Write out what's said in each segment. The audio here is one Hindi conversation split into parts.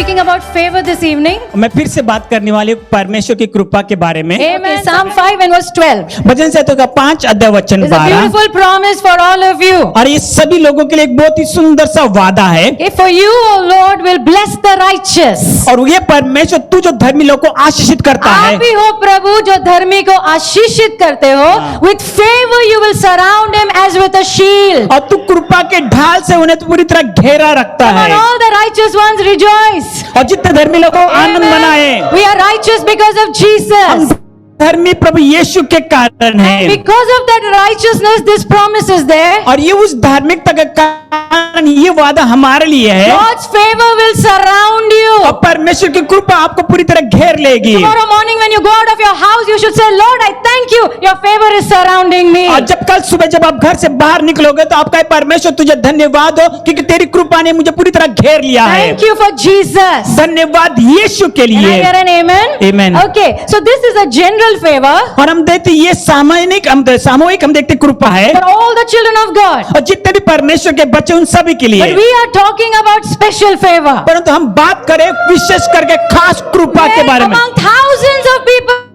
speaking about favor this evening. मैं फिर से बात करने वाली हूँ परमेश्वर की कृपा के बारे में। Okay, Psalm 5 and verse 12. भजन संहिता का 5 अध्याय वचन It's a 12। beautiful promise for all of you. और ये सभी लोगों के लिए एक बहुत ही सुंदर सा वादा है। If for you, O Lord, will bless the righteous. और ये परमेश्वर तू जो धर्मी लोगों को आशीषित करता है। आप ही हो प्रभु जो धर्मी को आशीषित करते हो। With favor you will surround him as with a shield. और तू कृपा के ढाल से उन्हें पूरी तरह घेरा रखता Come on, है। all the righteous ones rejoice. और जितने धर्मी लोगों को आनंद मनाए। We are righteous because of Jesus. धर्मी प्रभु यीशु के कारण है। Because of that righteousness, this promise is there. और ये उस धार्मिकता का कारण ये वादा हमारे लिए है। God's favor will surround you. और परमेश्वर की कृपा आपको पूरी तरह घेर लेगी। Tomorrow morning when you go out of your house, you should say, Lord, I thank you. Your favor is surrounding me. और जब कल सुबह जब आप घर से बाहर निकलोगे तो आपका परमेश्वर तुझे धन्यवाद हो क्योंकि तेरी कृपा ने मुझे पूरी तरह घेर लिया है। Thank you for Jesus. धन्यवाद यीशु के Can I लिए। hear an amen? Amen. Okay, so this is a general favor और हम देखते ये सामूहिक हम देखते कृपा है for all the children of God. और जितने भी परमेश्वर के बच्चे उन सभी के लिए। But we are talking about special favor. परंतु हम बात करें विशेष करके खास कृपा के बारे में। Among thousands of people,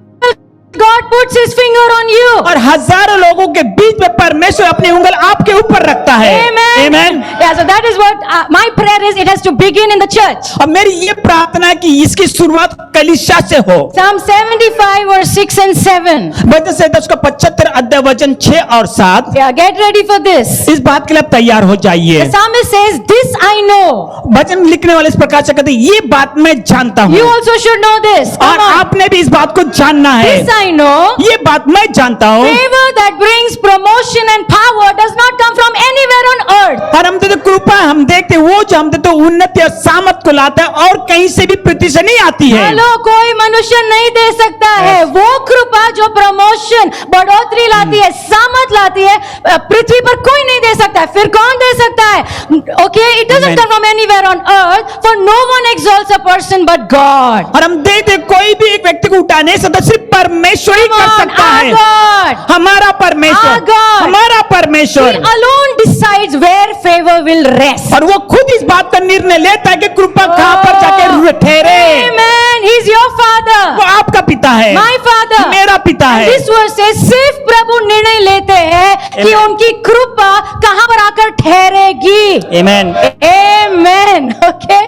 God puts His finger on you. और हजारों लोगों के बीच में परमेश्वर अपनी उंगल आपके ऊपर रखता है। Amen. Amen. Yeah, so that is what my prayer is. It has to begin in the church. और मेरी ये प्रार्थना है कि इसकी शुरुआत कलीसिया से हो। Psalm 75 verse 6 and 7. भजन संहिता उसका 75 अध्याय वचन 6 और 7। Yeah, get ready for this. इस बात के लिए आप तैयार हो जाइए। The psalmist says, "This I know." भजन लिखने वाले इस प्रकार से कहते हैं, ये बात मैं जानता हूँ। You also should know this. और Come on. आपने भी इस बात को जानना है। This I know. ये बात मैं जानता हूँ। Favor that brings promotion and power does not come from anywhere on earth. और हम तो कृपा हम देखते वो जो हम तो उन्नति और सामर्थ को लाता है और कहीं से भी प्रतिष्ठा नहीं आती है। हेलो, कोई मनुष्य नहीं दे सकता है वो कृपा जो प्रमोशन बढ़ोतरी लाती है, सामर्थ लाती है, पृथ्वी पर कोई नहीं दे सकता है। फिर कौन दे सकता है? Okay, it doesn't come from anywhere on earth, for no one exalts a person but God. और हम देखते कोई भी एक व्यक्ति को उठा नहीं सकता, सिर्फ परमेश्वर ही कर सकता है। God. हमारा परमेश्वर, Our God. हमारा He परमेश्वर। alone decides where favor will rest. और वो खुद इस बात का निर्णय लेता है कि कृपा कहाँ पर जाके ठहरे। Amen. He's your father. वो आपका पिता है, My father. मेरा पिता And है। this verse says, सिर्फ प्रभु निर्णय लेते हैं कि Amen. उनकी कृपा कहां पर आकर ठहरेगी। Amen. Amen. Okay.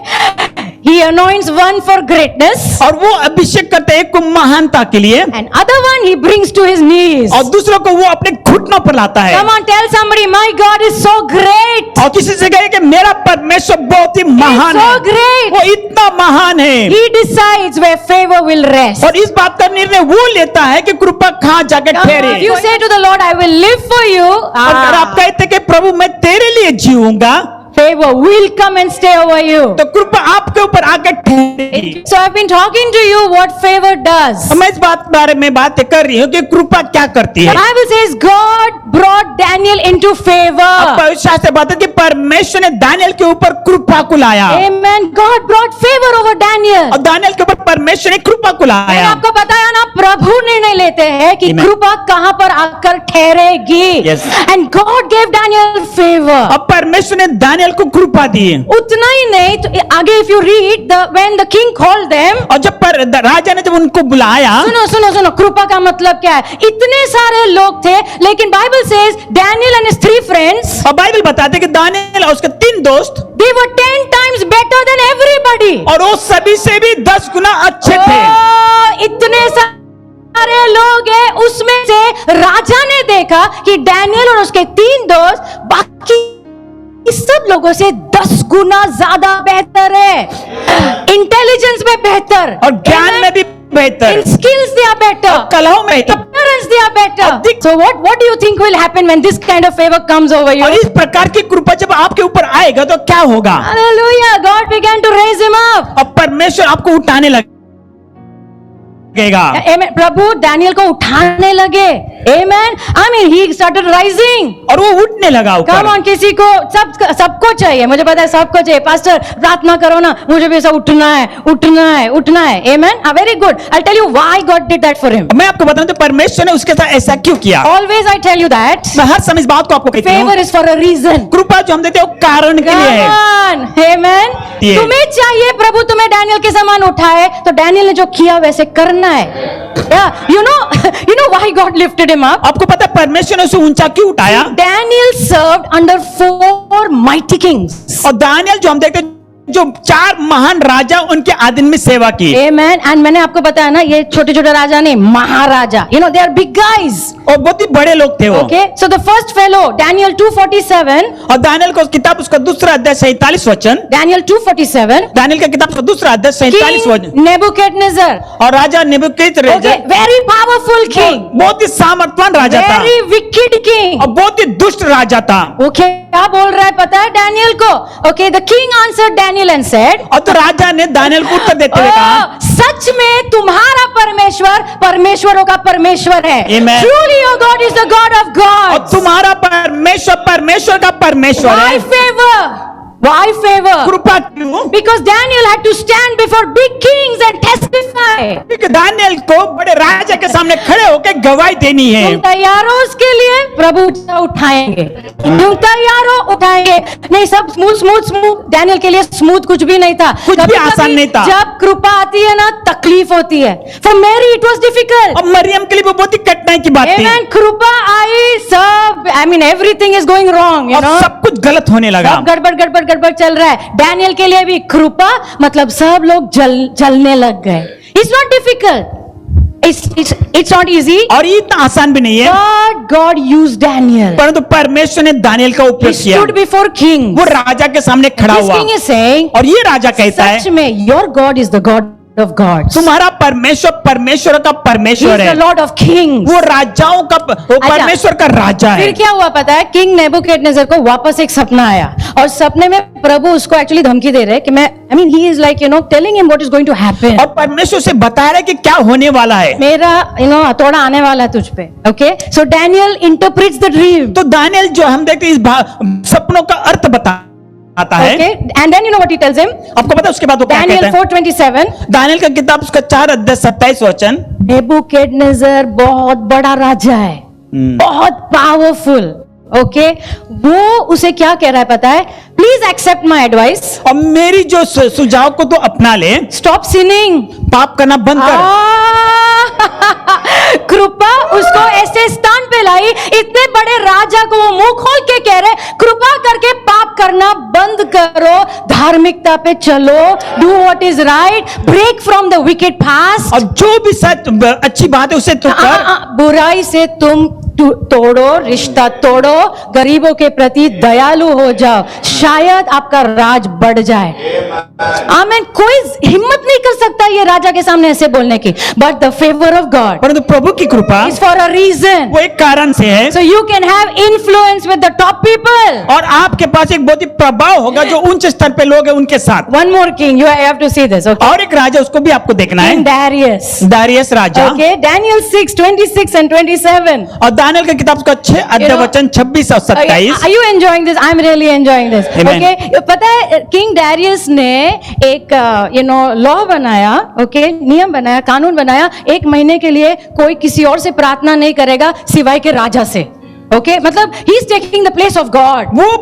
He anoints one for greatness और वो अभिषेक करते हैं एक को महानता के लिए and other one he brings to his knees. और दूसरों को वो अपने घुटनों पर लाता है। Come on, tell somebody, my God is so great. और किसी से कहे कि मेरा परमेश्वर बहुत ही महान He's है, so great. वो इतना महान है। He decides where favor will rest. और इस बात का निर्णय वो लेता है कि कृपा कहाँ जाके Come on, ठहरे। if you say to the Lord, I will live for you, अगर आप कहते कि प्रभु मैं तेरे लिए जीऊंगा, favor will come and stay over you. तो कृपा आपके ऊपर आके ठहरेगी। So I've been talking to you what favor does. और मैं इस बात बारे में बात कर रही हूँ कि कृपा क्या करती The है। Bible says God brought Daniel into favor. पवित्र शास्त्र बात है कि परमेश्वर ने दानियल के ऊपर कृपा को लाया Amen. God brought favor over Daniel. और दानियल के ऊपर परमेश्वर ने कृपा को मैंने लाया। आपको बताया ना, प्रभु निर्णय लेते हैं कि Amen. कृपा कहां पर आकर ठहरेगी। Yes. And God gave Daniel favor. अब परमेश्वर ने दानियल को कृपा दी। उतना ही नहीं, तो आगे if you read when the king called them, और जब राजा ने जब उनको बुलाया, सुनो सुनो सुनो, कृपा का मतलब क्या है? इतने सारे लोग थे, लेकिन Bible says Daniel and his 3 friends, और बाइबल बताते हैं कि दानियल और उसके 3 दोस्त, they were 10 times better than everybody. और वो सभी से भी 10 गुना अच्छे थे। इतने सारे लोग हैं, उसमें से राजा ने देखा कि डैनियल और उसके 3 दोस्त बाकी सब लोगों से 10 गुना ज्यादा बेहतर है। इंटेलिजेंस में बेहतर, और ज्ञान में भी बेहतर, in skills they are better, कलाओं में बेहतर। appearance they are better. So what do you think will happen when this kind of favor comes over you? और इस प्रकार की कृपा जब आपके ऊपर आएगा तो क्या होगा? Hallelujah, God began to raise him up. अब परमेश्वर आपको उठाने लगे। लगेगा। Amen. प्रभु डैनियल को उठाने लगे। Amen. I mean, he started rising. और वो उठने लगा Come ऊपर। on, किसी को सबको चाहिए, मुझे पता है सबको चाहिए। पास्टर प्रार्थना करो ना, मुझे भी ऐसा उठना है, उठना है, उठना है। Amen. Very good. I'll tell you why God did that for him. मैं आपको बताऊं तो परमेश्वर ने उसके साथ ऐसा क्यों किया। Always I tell you that मैं हर समय इस बात को आपको कहती हूँ, favor is for a reason. कृपा जो हम देते हैं वो कारण के लिए है। Come on. Amen. ये। तुम्हें चाहिए प्रभु तुम्हें डैनियल के समान उठाए, तो डैनियल ने जो किया वैसे करना है। Yeah, you know why God lifted him up? आपको पता है परमेश्वर ने उसे ऊंचा क्यों उठाया। Daniel served under 4 mighty kings. और दानियल जो हम देखते हैं, जो 4 महान राजा उनके आधीन में सेवा की। Amen. And मैंने आपको बताया ना, ये छोटे छोटे राजा नहीं, महाराजा। You know they are big guys. और बहुत ही बड़े लोग थे वो। Okay. So the first fellow, Daniel 2:47. और दानियल को किताब उसका दूसरा अध्याय 47 वचन। Daniel 2:47. दानियल का किताब उसका दूसरा अध्याय 47 वचन। King Nebuchadnezzar. और राजा Nebuchadnezzar Okay. Very powerful king. बहुत ही सामर्थवान राजा था Very wicked king. और बहुत ही दुष्ट राजा था। Okay. क्या बोल रहा है पता है डैनियल को? Okay. The king answered Daniel and said. और तो राजा ने दानियल को उत्तर देते हुए कहा, सच में तुम्हारा परमेश्वर परमेश्वरों का परमेश्वर है। Amen. Truly your God is the God of और gods. तुम्हारा परमेश्वर परमेश्वर का परमेश्वर Why है। favor? Why favor? कृपा क्यों? Because Daniel had to stand before big kings and testify. क्योंकि दानियल को बड़े राजा के सामने खड़े होकर गवाही देनी है। तुम तैयार हो उसके लिए? प्रभु उठाएंगे। तुम तैयार हो? उठाएंगे। नहीं, सब स्मूथ। डैनियल के लिए स्मूथ कुछ भी नहीं था, कुछ भी आसान नहीं था। जब कृपा आती है ना, तकलीफ होती है। For Mary it was difficult. और मरियम के लिए वो बहुत ही कठिनाई की बात थी। Amen. कृपा आई, सब I mean everything is going wrong, you और know. सब कुछ गलत होने लगा। सब गड़बड़ चल रहा है। डैनियल के लिए भी कृपा मतलब सब लोग जलने लग गए। It's not difficult. It's not easy. और ये इतना आसान भी नहीं है। But God used Daniel. परंतु परमेश्वर ने दानियल का He उपयोग किया। stood before king. वो राजा के सामने खड़ा This हुआ king is saying, और ये राजा कहता सच है, में your God is the God of gods. तुम्हारा परमेश्वर परमेश्वर का He परमेश्वर is है। the Lord of kings. वो राजाओं का वो परमेश्वर का राजा है। फिर क्या हुआ पता है? किंग नेबुकदनेस्सर को वापस एक सपना आया और सपने में प्रभु उसको एक्चुअली धमकी दे रहे हैं कि मैं he is like telling him what is going to happen. और परमेश्वर से बता रहा है कि क्या होने वाला है। मेरा थोड़ा आने वाला है तुझ पे। Okay, so Daniel interprets the dream. तो दानियल जो हम देखते हैं इस सपनों का अर्थ बताता है। Okay, and then you know what he tells him? आपको पता है उसके बाद वो क्या Daniel कहता है? 4:27. दानियल का किताब उसका 4 अध्याय 27 वचन। नेबुकदनेस्सर बहुत बड़ा राजा है, बहुत पावरफुल। ओके, वो उसे क्या कह रहा है पता है? Please accept my advice. और मेरी जो सुझाव को तो अपना ले, स्टॉप सिनिंग, पाप करना बंद कर। कृपा उसको ऐसे स्थान पे लाई, इतने बड़े राजा को वो मुंह खोल के कह रहे कृपा करके पाप करना बंद करो, धार्मिकता पे चलो, do what is right, break from the wicked past. और जो भी सच अच्छी बात है उसे तो कर। बुराई से तुम तोड़ो, रिश्ता तोड़ो, गरीबों के प्रति दयालु हो जाओ, शायद आपका राज बढ़ जाए। आमीन। कोई हिम्मत नहीं कर सकता ये राजा के सामने ऐसे बोलने की, but the favour of God, परंतु प्रभु की कृपा इज फॉर अ रीजन। वो एक कारण से है। So you can have influence with the top people. और आपके पास एक बहुत ही प्रभाव होगा जो उच्च स्तर पे लोग हैं उनके साथ। One more king, you have to see this. Okay, और एक राजा, उसको भी आपको देखना है। King Darius. दारियस राजा। Okay, Daniel 6:26 and 27. और दानियल का किताब का 6 अध्याय वचन 26 और 27। Are you enjoying this? I'm really enjoying this. Amen. Okay, पता है किंग डैरियस ने एक लॉ बनाया, ओके, नियम बनाया, कानून बनाया, 1 महीने के लिए कोई किसी और से प्रार्थना नहीं करेगा सिवाय के राजा से। ओके, मतलब he is taking the place of God. वो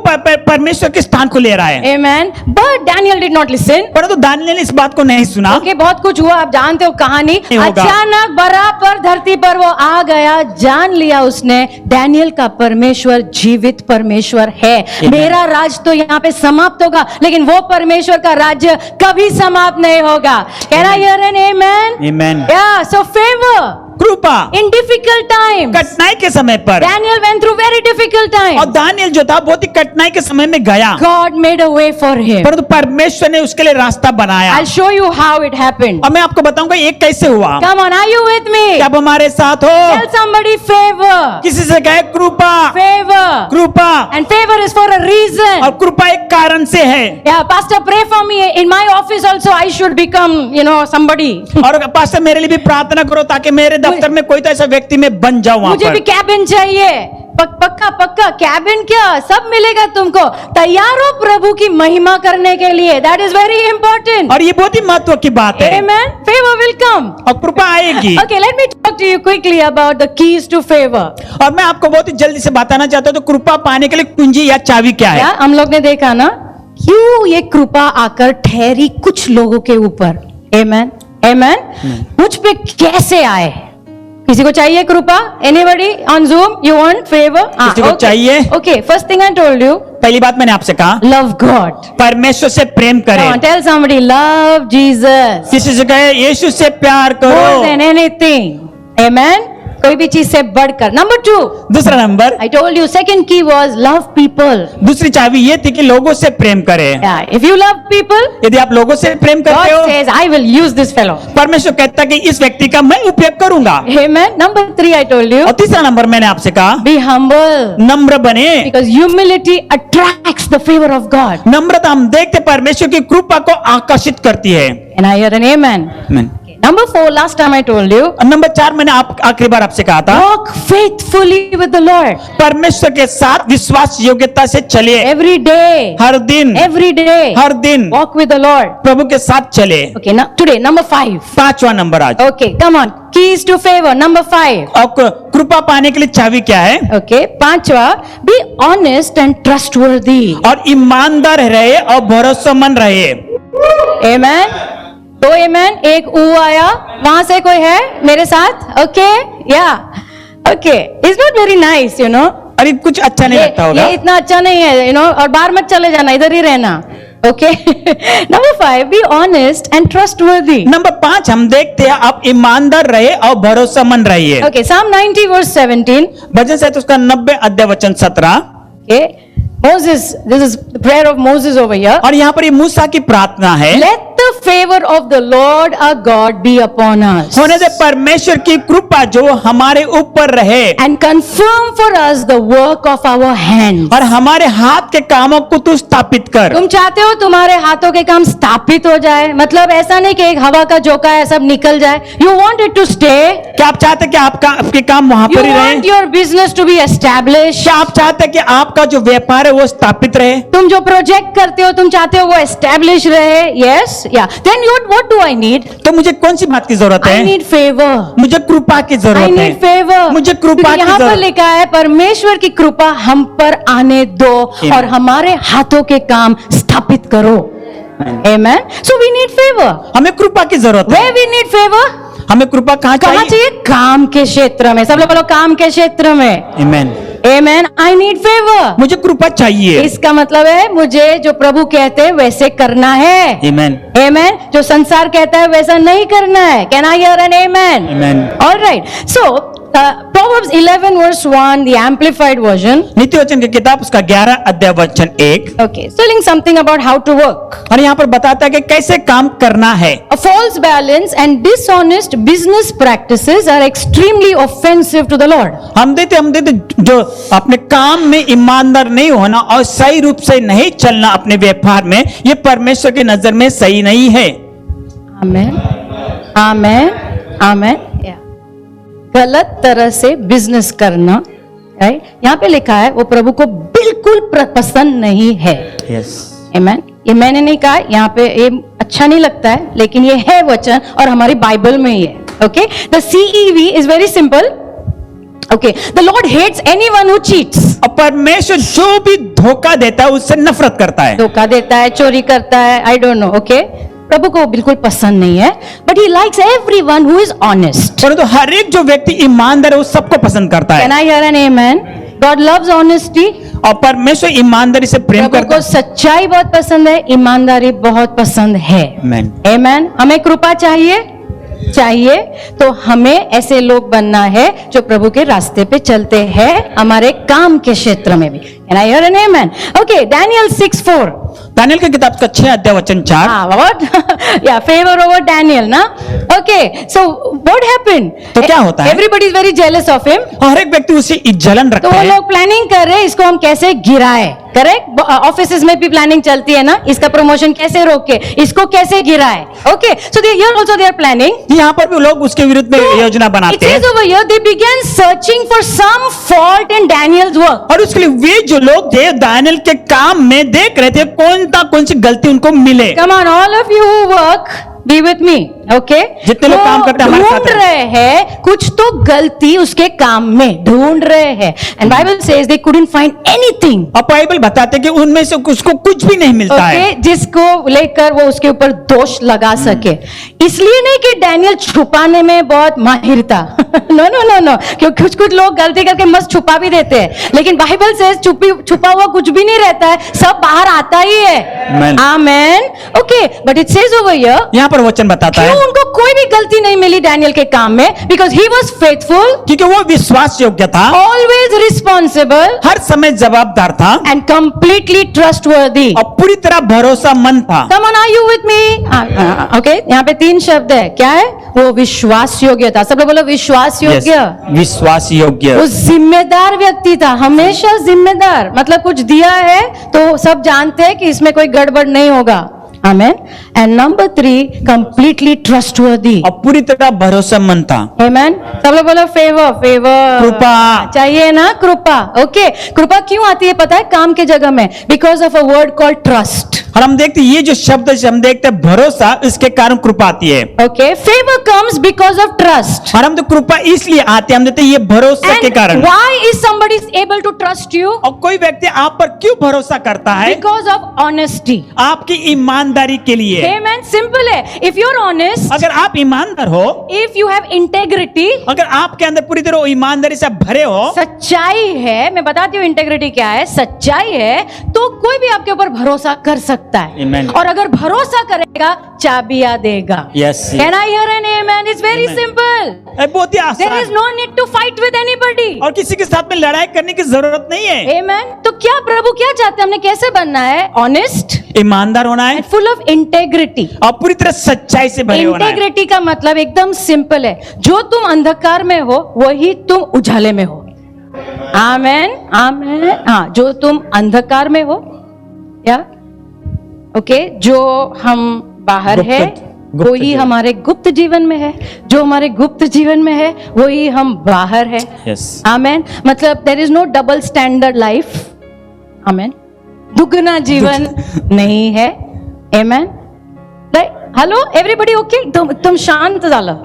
परमेश्वर के स्थान को ले रहा है। Amen. But Daniel did not listen. परंतु दानियल ने इस बात को नहीं सुना। ओके, बहुत कुछ हुआ, आप जानते हो कहानी। अचानक बराबर धरती पर वो आ गया, जान लिया उसने डैनियल का परमेश्वर जीवित परमेश्वर है। मेरा राज तो यहाँ पे समाप्त होगा, लेकिन वो परमेश्वर का राज्य कभी समाप्त नहीं होगा। Can I hear an amen? Amen. Yeah, so favor. कृपा in difficult times. कठिनाई के समय पर, Daniel went through very difficult और times. दानियल जो था बहुत ही कठिनाई के समय में गया, God made a way for him. परंतु परमेश्वर ने उसके लिए रास्ता बनाया। I'll show you how it happened. और मैं आपको बताऊंगा ये कैसे हुआ। Come on, are you with me? क्या आप हमारे साथ हो? Tell somebody favor. किसी से कहे कृपा, Favor. कृपा, And favor is for a reason. और कृपा एक कारण से है। Yeah, Pastor, pray for me. In my office also, I should become, somebody. और पास्टर मेरे लिए भी प्रार्थना करो ताकि मेरे दफ्तर में कोई तो ऐसा व्यक्ति मैं बन जाऊं वहां मुझे भी पर। कैबिन चाहिए। पक्का पक्का कैबिन क्या सब मिलेगा तुमको। तैयार हो प्रभु की महिमा करने के लिए। That is very important. और ये बहुत ही महत्व की बात है। Amen. Favor will come. और कृपा आएगी। Okay, let me talk to you quickly about the keys to favor. और मैं आपको बहुत ही जल्दी से बताना चाहता हूँ तो कृपा पाने के लिए कुंजी या चाबी क्या है। क्या हम लोग ने देखा ना क्यों ये कृपा आकर ठहरी कुछ लोगों के ऊपर। Amen. Amen. मुझ पे कैसे आए? किसी को चाहिए कृपा? Anybody on Zoom? You want favor? किसी को चाहिए? Okay. First thing I told you. पहली बात मैंने आपसे कहा Love God. परमेश्वर से प्रेम Come on, करें। tell somebody love Jesus किसी से कहे यीशु से प्यार more करो। than anything. Amen. कोई भी चीज से बढ़कर। Number 2. दूसरा number, I told you second key was love people. दूसरी चाबी ये थी कि लोगों से प्रेम करें। Yeah. If you love people, यदि आप लोगों से प्रेम करते God हो, says I will use this fellow. परमेश्वर कहता है कि इस व्यक्ति का मैं उपयोग करूंगा। Amen. Number 3 I told you. और तीसरा नंबर मैंने आपसे कहा Be humble. नम्र बने। Because humility attracts the favor of God. नम्रता हम देखते परमेश्वर की कृपा को आकर्षित करती है। And I hear an amen. Number 4, last time I told you. और नंबर 4 मैंने आखिरी बार आपसे कहा था Walk faithfully with the Lord. परमेश्वर के साथ विश्वास योग्यता से चलिए। Every day. हर दिन, Every day. हर दिन Walk with the Lord. प्रभु के साथ चले। Okay, now today, number 5. 5वां नंबर आज। Okay, come on. Keys to favor. Number 5. और कृपा पाने के लिए चाबी क्या है? Okay, 5वां. Be honest and trustworthy. और ईमानदार रहे और भरोसेमंद रहे। Amen. तो amen. एक ऊ आया वहां से कोई है मेरे साथ? Okay, yeah. Okay, it's not very nice, अरे कुछ अच्छा नहीं लगता होगा। ये इतना अच्छा नहीं है, और बाहर मत चले जाना, इधर ही रहना। Okay. Number 5, be honest and trustworthy. Number 5 हम देखते हैं आप ईमानदार रहे और भरोसेमंद रहिए। Okay, Psalm 90 verse 17. भजन संहिता उसका 90 अध्याय वचन 17। Okay. Moses, this is the prayer of Moses over here. और यहाँ पर ये मूसा की प्रार्थना है, Let the favor of the Lord our God be upon us. होने दे परमेश्वर की कृपा जो हमारे ऊपर रहे And confirm for us the work of our hands. और हमारे हाथ के कामों को तू स्थापित कर। तुम चाहते हो तुम्हारे हाथों के काम स्थापित हो जाए? मतलब ऐसा नहीं कि एक हवा का झोंका है सब निकल जाए। You want it to stay. क्या आप चाहते हैं कि आपके काम वहां You पर ही रहे? want your business to be established. क्या आप चाहते हैं कि आपका जो व्यापार है वो स्थापित रहे? तुम जो प्रोजेक्ट करते हो तुम चाहते हो वो एस्टेब्लिश रहे? Yes yeah then what do I need? तो मुझे कौन सी बात की जरूरत आई है? Need favour. मुझे कृपा की आई जरूरत नीड है। फेवर। मुझे कृपा की यहाँ पर जरूरत। लिखा है परमेश्वर की कृपा हम पर आने दो और हमारे हाथों के काम स्थापित करो। Amen. So we need favor. हमें कृपा की जरूरत है। Where we need favor? हमें कृपा कहाँ कहाँ चाहिए? चाहिए? काम के क्षेत्र में। सब लोग बोलो काम के क्षेत्र में। Amen. Amen. I need favor. मुझे कृपा चाहिए। इसका मतलब है मुझे जो प्रभु कहते हैं वैसे करना है। Amen. Amen. जो संसार कहता है वैसा नहीं करना है। Can I hear an amen? Amen. All right. So Proverbs 11 verse 1, the amplified version. नीति वचन की किताब उसका 11 अध्याय वचन 1। Okay, telling something about how to work. और यहाँ पर बताता है कि कैसे काम करना है। A false balance and dishonest business practices are extremely offensive to the Lord. हम देते जो अपने काम में ईमानदार नहीं होना और सही रूप से नहीं चलना अपने व्यापार में, ये परमेश्वर की नजर में सही नहीं है। Amen. Amen. Amen. Yeah. गलत तरह से बिजनेस करना, राइट? यहाँ पे लिखा है वो प्रभु को बिल्कुल पसंद नहीं है। Yes. Amen. ये मैंने नहीं कहा, यहाँ पे ये अच्छा नहीं लगता है, लेकिन ये है वचन और हमारी बाइबल में ही है। Okay, the CEV is very simple. Okay, the lord hates anyone who cheats. और परमेश्वर जो भी धोखा देता है उससे नफरत करता है। धोखा देता है, चोरी करता है, आई डोंट नो। ओके, प्रभु को बिल्कुल पसंद नहीं है, but he likes everyone who is honest. परंतु हर एक जो व्यक्ति ईमानदार है वो सबको पसंद करता है। Can I hear an amen? God loves honesty. और परमेश्वर ईमानदारी से प्रेम प्रभु करता को सच्चाई बहुत पसंद है, ईमानदारी बहुत पसंद है। Amen. आमेन। हमें कृपा चाहिए, चाहिए तो हमें ऐसे लोग बनना है जो प्रभु के रास्ते पे चलते हैं हमारे काम के क्षेत्र में भी. Can I hear an amen? Okay, Daniel 6:4. Daniel की किताब का 6 अध्याय वचन 4. What? Yeah, favor over Daniel, ना? Okay, so what happened? तो क्या होता है? Everybody is very jealous of him. हर एक व्यक्ति उसे जलन तो रखता वो है. लोग प्लानिंग कर रहे हैं इसको हम कैसे गिराए. करेक्ट. ऑफिसेज में भी प्लानिंग चलती है ना, इसका प्रमोशन कैसे रोके, इसको कैसे गिराए. Okay, so they here also they are planning. यहाँ पर भी लोग उसके विरुद्ध में योजना It बनाते हैं. says over here they began searching for some fault in Daniel's work. और उसके लिए वे जो लोग थे दानियेल के काम में देख रहे थे कौन सी गलती उनको मिले. Come on, all of you who work, be with me, okay? जितने लोग काम करते हैं हमारे साथ ढूंढ रहे हैं कुछ तो गलती उसके काम में ढूंढ रहे हैं. And Bible says they couldn't find anything. और बाइबल बताते कि उनमें से उसको कुछ भी नहीं मिलता है. Okay, जिसको लेकर वो उसके ऊपर दोष लगा सके. इसलिए नहीं कि डैनियल छुपाने में बहुत माहिर था. नो नो नो नो, क्योंकि कुछ लोग गलती करके मस्त छुपा भी देते हैं, लेकिन बाइबल से छुपा हुआ कुछ भी नहीं रहता है, सब बाहर आता ही है. Amen. Amen. Okay, but it says over here यहाँ पर वचन बताता क्यों है उनको कोई भी गलती नहीं मिली डैनियल के काम में. बिकॉज ही वॉज फेथफुल, क्योंकि वो विश्वास योग्य था, ऑलवेज रिस्पॉन्सिबल हर समय जवाबदार था एंड कंप्लीटली ट्रस्टवर्दी. और पूरी तरह भरोसामंद था. Come on, are you with me? Okay, यहाँ पे 3 शब्द है. क्या है वो? विश्वास योग्य था. सब लोग बोलो विश्वास योग्य. Yes, विश्वास योग्य. वो जिम्मेदार व्यक्ति था, हमेशा जिम्मेदार. मतलब कुछ दिया है तो सब जानते हैं कि इसमें कोई गड़बड़ नहीं होगा. Amen. And number 3, completely trustworthy. और पूरी तरह भरोसेमंद था. आमेन. सब लोग बोलो फेवर. फेवर, कृपा चाहिए ना. कृपा. ओके, कृपा क्यों आती है पता है काम के जगह में? Because of a word called trust. और हम देखते ये जो शब्द हम देखते हैं भरोसा, इसके कारण कृपा आती है. Okay, favour comes because of trust. और हम तो कृपा इसलिए आते हैं, हम देखते हैं ये भरोसा के कारण. Why is somebody able to trust you? और कोई व्यक्ति आप पर क्यों भरोसा करता है? Because of honesty. आपकी ईमानदारी के लिए. आमेन. सिंपल है. इफ यू आर ऑनेस्ट, अगर आप ईमानदार हो, इफ यू हैव इंटेग्रिटी, अगर आपके अंदर पूरी तरह ईमानदारी से भरे हो, सच्चाई है. मैं बताती हूँ इंटेग्रिटी क्या है. सच्चाई है तो कोई भी आपके ऊपर भरोसा कर सकता है. Amen. और अगर भरोसा करेगा चाबियां देगा. Yes. Can I hear an amen? It's very Amen. simple. बहुत ही There is आसान. no need to fight with anybody. और किसी के साथ में लड़ाई करने की जरूरत नहीं है. Amen. तो क्या प्रभु क्या चाहते हैं? हमने कैसे बनना है? ऑनेस्ट ईमानदार होना है एंड फुल ऑफ इंटेग्रिटी. और पूरी तरह सच्चाई से भरे होना है. इंटेग्रिटी का मतलब एकदम सिंपल है. जो तुम अंधकार में हो वही तुम उजाले में हो. आमेन. आमेन. हाँ, जो तुम अंधकार में हो या ओके, जो हम बाहर है गुप्त वही जीवन. हमारे गुप्त जीवन में है. जो हमारे गुप्त जीवन में है वही हम बाहर है. Yes. आमेन. मतलब there is no double standard life. Amen. दुगना जीवन नहीं है. आमेन. Hello everybody. ओके, तुम शांत झालं.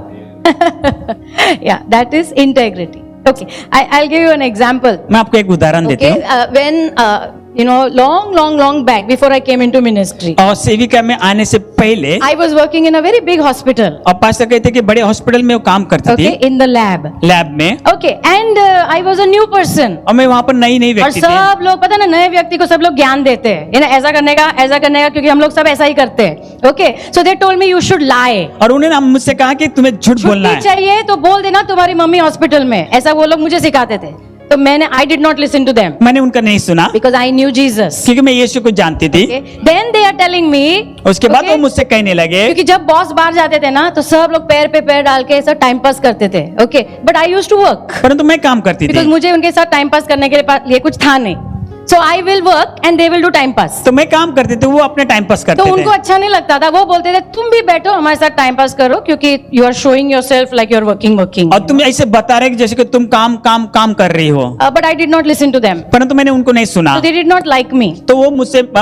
या that is integrity. Okay, I give you an example. मैं आपको एक उदाहरण देता Okay, हूँ. when you know, long back before I came into ministry, और सेविका में आने से पहले I was working in a very big hospital. और पास्टर कहते कि बड़े हॉस्पिटल में वो काम करती Okay, थी, in the lab. लैब में. Okay, and I was a new person. और मैं वहां पर नई और व्यक्ति थी. सब लोग पता ना, नए व्यक्ति को सब लोग ज्ञान देते हैं, ये ना ऐसा करने का, क्योंकि हम लोग सब ऐसा ही करते हैं. Okay, so they told me you should लाई. और उन्होंने मुझसे कहा कि तुम्हें झूठ बोलना छुट्टी है. चाहिए तो बोल देना तुम्हारी मम्मी हॉस्पिटल में. ऐसा वो लोग मुझे सिखाते थे. तो मैंने I did not listen to them मैंने उनका नहीं सुना बिकॉज आई न्यू जीसस. क्योंकि मैं यीशु को जानती थी. Then they are telling me. उसके बाद वो मुझसे कहने लगे, क्योंकि जब बॉस बाहर जाते थे ना तो सब लोग पैर पे पैर डाल के ऐसा टाइम पास करते थे. Okay, but I used to work परंतु मैं काम करती बिकॉज थी. मुझे उनके साथ टाइम पास करने के लिए कुछ था नहीं. So I will work and they will do time pass. तो मैं काम करती थी, वो अपने टाइम पास तो करते उनको थे. अच्छा नहीं लगता था. वो बोलते थे तुम भी बैठो हमारे साथ टाइम पास करो, क्योंकि you are showing yourself like you are working. और तुम ऐसे बता रहे कि जैसे कि तुम काम कर रही हो. But I did not listen to them. परंतु मैंने उनको नहीं सुना. They did not like me. तो वो